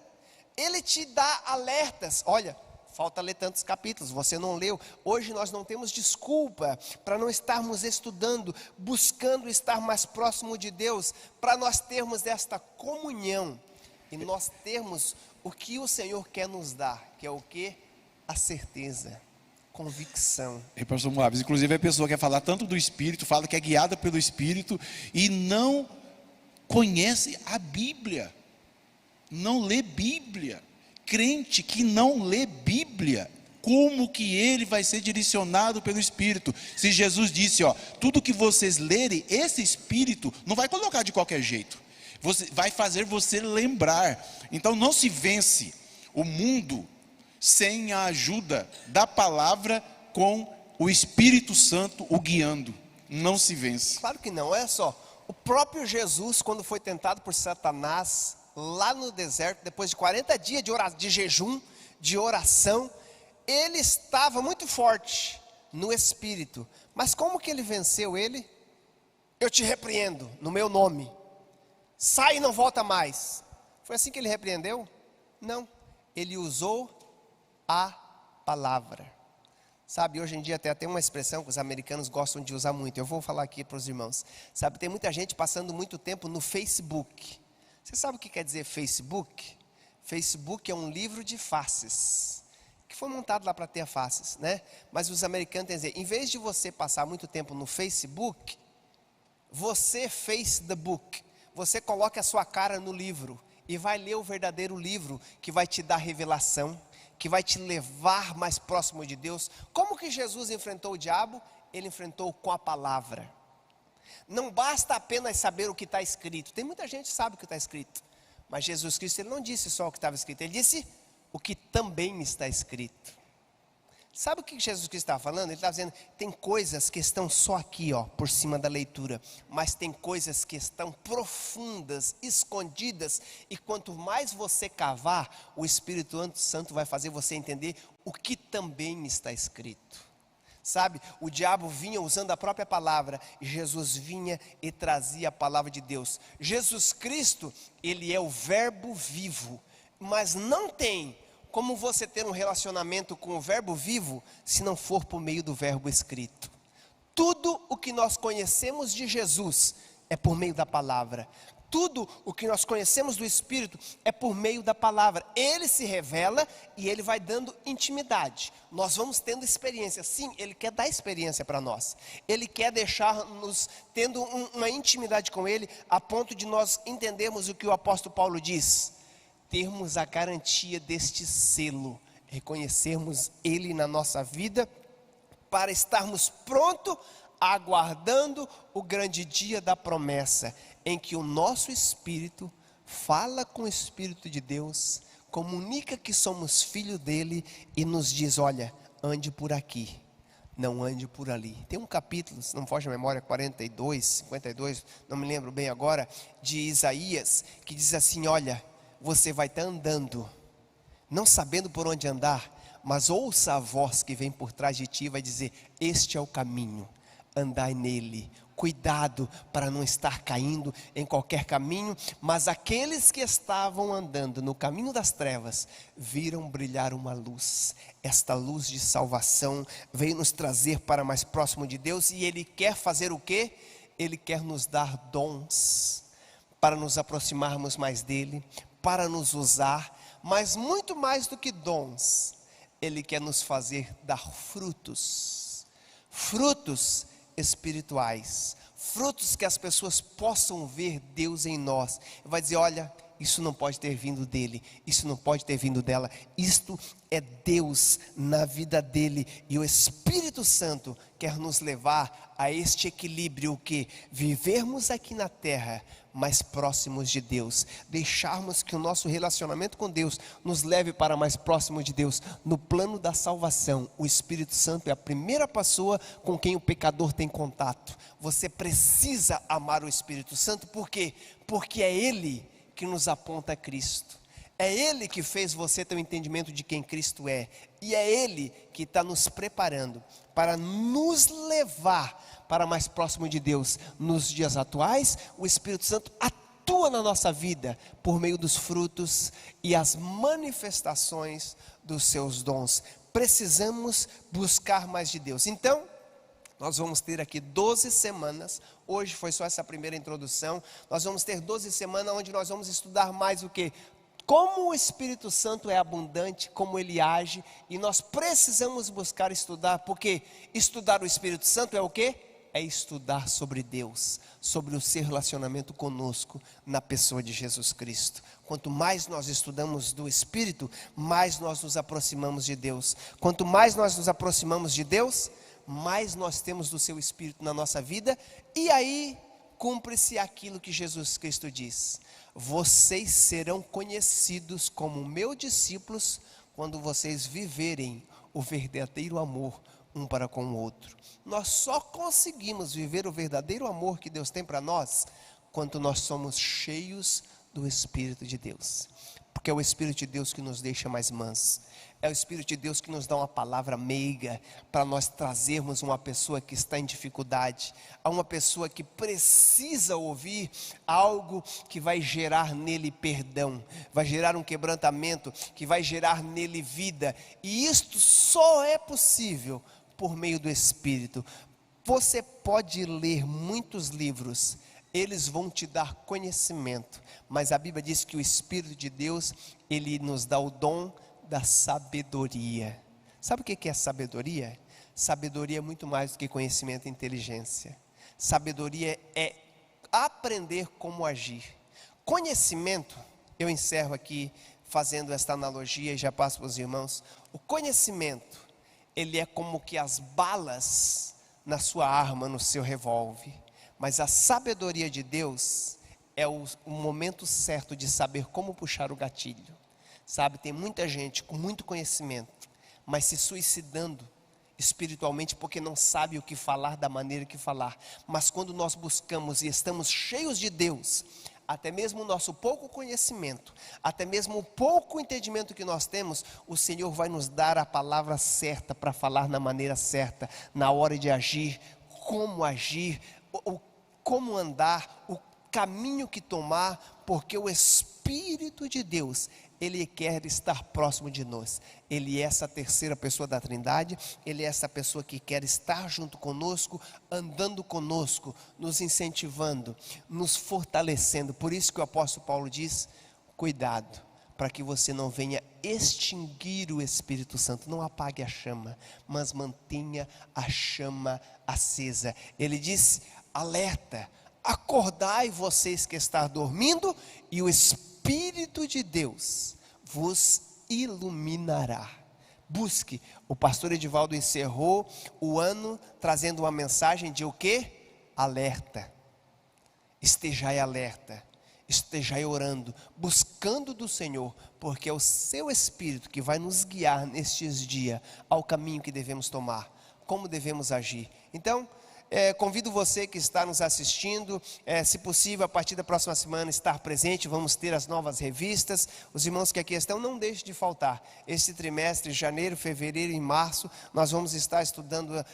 S2: Ele te dá alertas. Olha, falta ler tantos capítulos, você não leu. Hoje nós não temos desculpa para não estarmos estudando, buscando estar mais próximo de Deus, para nós termos esta comunhão e nós termos o que o Senhor quer nos dar, que é o quê? A certeza, convicção.
S3: E pastor Moabs, inclusive a pessoa quer falar tanto do Espírito, fala que é guiada pelo Espírito e não conhece a Bíblia, não lê Bíblia. Crente que não lê Bíblia, como que ele vai ser direcionado pelo Espírito? Se Jesus disse, tudo que vocês lerem, esse Espírito não vai colocar de qualquer jeito, vai fazer você lembrar. Então não se vence o mundo sem a ajuda da palavra, com o Espírito Santo o guiando. Não se vence.
S2: Claro que não, olha só, o próprio Jesus, quando foi tentado por Satanás, lá no deserto, depois de 40 dias de jejum, de oração, ele estava muito forte no Espírito. Mas como que ele venceu ele? Eu te repreendo no meu nome, sai e não volta mais. Foi assim que ele repreendeu? Não, ele usou a palavra. Sabe, hoje em dia tem até uma expressão que os americanos gostam de usar muito. Eu vou falar aqui para os irmãos. Sabe, tem muita gente passando muito tempo no Facebook. Você sabe o que quer dizer Facebook? Facebook é um livro de faces, que foi montado lá para ter faces, né? Mas os americanos têm que dizer, em vez de você passar muito tempo no Facebook, você face the book, você coloca a sua cara no livro e vai ler o verdadeiro livro, que vai te dar revelação, que vai te levar mais próximo de Deus. Como que Jesus enfrentou o diabo? Ele enfrentou com a palavra. Não basta apenas saber o que está escrito. Tem muita gente que sabe o que está escrito, mas Jesus Cristo, ele não disse só o que estava escrito, ele disse o que também está escrito. Sabe o que Jesus Cristo estava falando? Ele estava dizendo, tem coisas que estão só aqui, por cima da leitura, mas tem coisas que estão profundas, escondidas, e quanto mais você cavar, o Espírito Santo vai fazer você entender o que também está escrito. Sabe, o diabo vinha usando a própria palavra, e Jesus vinha e trazia a palavra de Deus. Jesus Cristo, ele é o verbo vivo, mas não tem como você ter um relacionamento com o verbo vivo, se não for por meio do verbo escrito. Tudo o que nós conhecemos de Jesus, é por meio da palavra. Tudo o que nós conhecemos do Espírito é por meio da palavra. Ele se revela e ele vai dando intimidade. Nós vamos tendo experiência. Sim, ele quer dar experiência para nós. Ele quer deixar-nos tendo uma intimidade com ele, a ponto de nós entendermos o que o apóstolo Paulo diz. Termos a garantia deste selo, reconhecermos ele na nossa vida, para estarmos prontos, aguardando o grande dia da promessa, em que o nosso espírito fala com o Espírito de Deus, comunica que somos filhos dele e nos diz, olha, ande por aqui, não ande por ali. Tem um capítulo, se não me foge a memória, 42, 52, não me lembro bem agora, de Isaías, que diz assim, olha, você vai estar andando, não sabendo por onde andar, mas ouça a voz que vem por trás de ti e vai dizer, este é o caminho, andai nele. Cuidado para não estar caindo em qualquer caminho, mas aqueles que estavam andando no caminho das trevas, viram brilhar uma luz. Esta luz de salvação veio nos trazer para mais próximo de Deus, e ele quer fazer o quê? Ele quer nos dar dons, para nos aproximarmos mais dele, para nos usar, mas muito mais do que dons, ele quer nos fazer dar frutos, frutos espirituais, frutos que as pessoas possam ver Deus em nós. Vai dizer, olha, isso não pode ter vindo dele, isso não pode ter vindo dela. Isto é Deus na vida dele, e o Espírito Santo quer nos levar a este equilíbrio, o que? Vivermos aqui na terra, mais próximos de Deus, deixarmos que o nosso relacionamento com Deus nos leve para mais próximo de Deus. No plano da salvação, o Espírito Santo é a primeira pessoa com quem o pecador tem contato. Você precisa amar o Espírito Santo, por quê? Porque é Ele que nos aponta a Cristo. É Ele que fez você ter o entendimento de quem Cristo é. E é Ele que está nos preparando para nos levar para mais próximo de Deus. Nos dias atuais, o Espírito Santo atua na nossa vida por meio dos frutos e as manifestações dos seus dons. Precisamos buscar mais de Deus. Então, nós vamos ter aqui 12 semanas, hoje foi só essa primeira introdução, nós vamos ter 12 semanas onde nós vamos estudar mais o quê? Como o Espírito Santo é abundante, como ele age, e nós precisamos buscar estudar, porque estudar o Espírito Santo é o quê? É estudar sobre Deus, sobre o seu relacionamento conosco na pessoa de Jesus Cristo. Quanto mais nós estudamos do Espírito, mais nós nos aproximamos de Deus. Quanto mais nós nos aproximamos de Deus, mais nós temos do seu Espírito na nossa vida, e aí cumpre-se aquilo que Jesus Cristo diz: vocês serão conhecidos como meus discípulos quando vocês viverem o verdadeiro amor um para com o outro. Nós só conseguimos viver o verdadeiro amor que Deus tem para nós quando nós somos cheios do Espírito de Deus, porque é o Espírito de Deus que nos deixa mais mansos. É o Espírito de Deus que nos dá uma palavra meiga para nós trazermos uma pessoa que está em dificuldade, a uma pessoa que precisa ouvir algo que vai gerar nele perdão, vai gerar um quebrantamento, que vai gerar nele vida. E isto só é possível por meio do Espírito. Você pode ler muitos livros, eles vão te dar conhecimento, mas a Bíblia diz que o Espírito de Deus, ele nos dá o dom da sabedoria. Sabe o que é sabedoria? Sabedoria é muito mais do que conhecimento e inteligência. Sabedoria é aprender como agir. Conhecimento, eu encerro aqui fazendo esta analogia e já passo para os irmãos. O conhecimento, ele é como que as balas na sua arma, no seu revólver. Mas a sabedoria de Deus é o momento certo de saber como puxar o gatilho. Sabe, tem muita gente com muito conhecimento, mas se suicidando espiritualmente porque não sabe o que falar da maneira que falar. Mas quando nós buscamos e estamos cheios de Deus, até mesmo o nosso pouco conhecimento, até mesmo o pouco entendimento que nós temos, o Senhor vai nos dar a palavra certa para falar na maneira certa, na hora de agir, como andar, o caminho que tomar, porque o Espírito de Deus, ele quer estar próximo de nós. Ele é essa terceira pessoa da Trindade. Ele é essa pessoa que quer estar junto conosco, andando conosco, nos incentivando, nos fortalecendo. Por isso que o apóstolo Paulo diz: cuidado, para que você não venha extinguir o Espírito Santo. Não apague a chama, mas mantenha a chama acesa. Ele diz: alerta, acordai vocês que estão dormindo, e o Espírito de Deus vos iluminará. Busque. O pastor Edivaldo encerrou o ano trazendo uma mensagem de o quê? Alerta. Estejai alerta, estejai orando, buscando do Senhor, porque é o seu Espírito que vai nos guiar nestes dias ao caminho que devemos tomar, como devemos agir. Então, convido você que está nos assistindo, se possível, a partir da próxima semana estar presente. Vamos ter as novas revistas. Os irmãos que aqui estão, não deixem de faltar. Este trimestre, janeiro, fevereiro e março, nós vamos estar estudando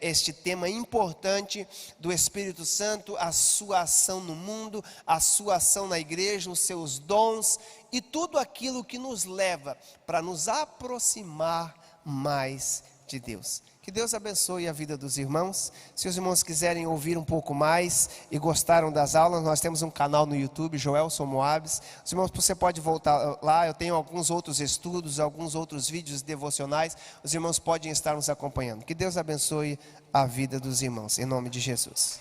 S2: este tema importante do Espírito Santo, a sua ação no mundo, a sua ação na igreja, os seus dons e tudo aquilo que nos leva para nos aproximar mais de Deus. Que Deus abençoe a vida dos irmãos. Se os irmãos quiserem ouvir um pouco mais e gostaram das aulas, nós temos um canal no YouTube, Joelson Moabes. Os irmãos, você pode voltar lá, eu tenho alguns outros estudos, alguns outros vídeos devocionais. Os irmãos podem estar nos acompanhando. Que Deus abençoe a vida dos irmãos, em nome de Jesus.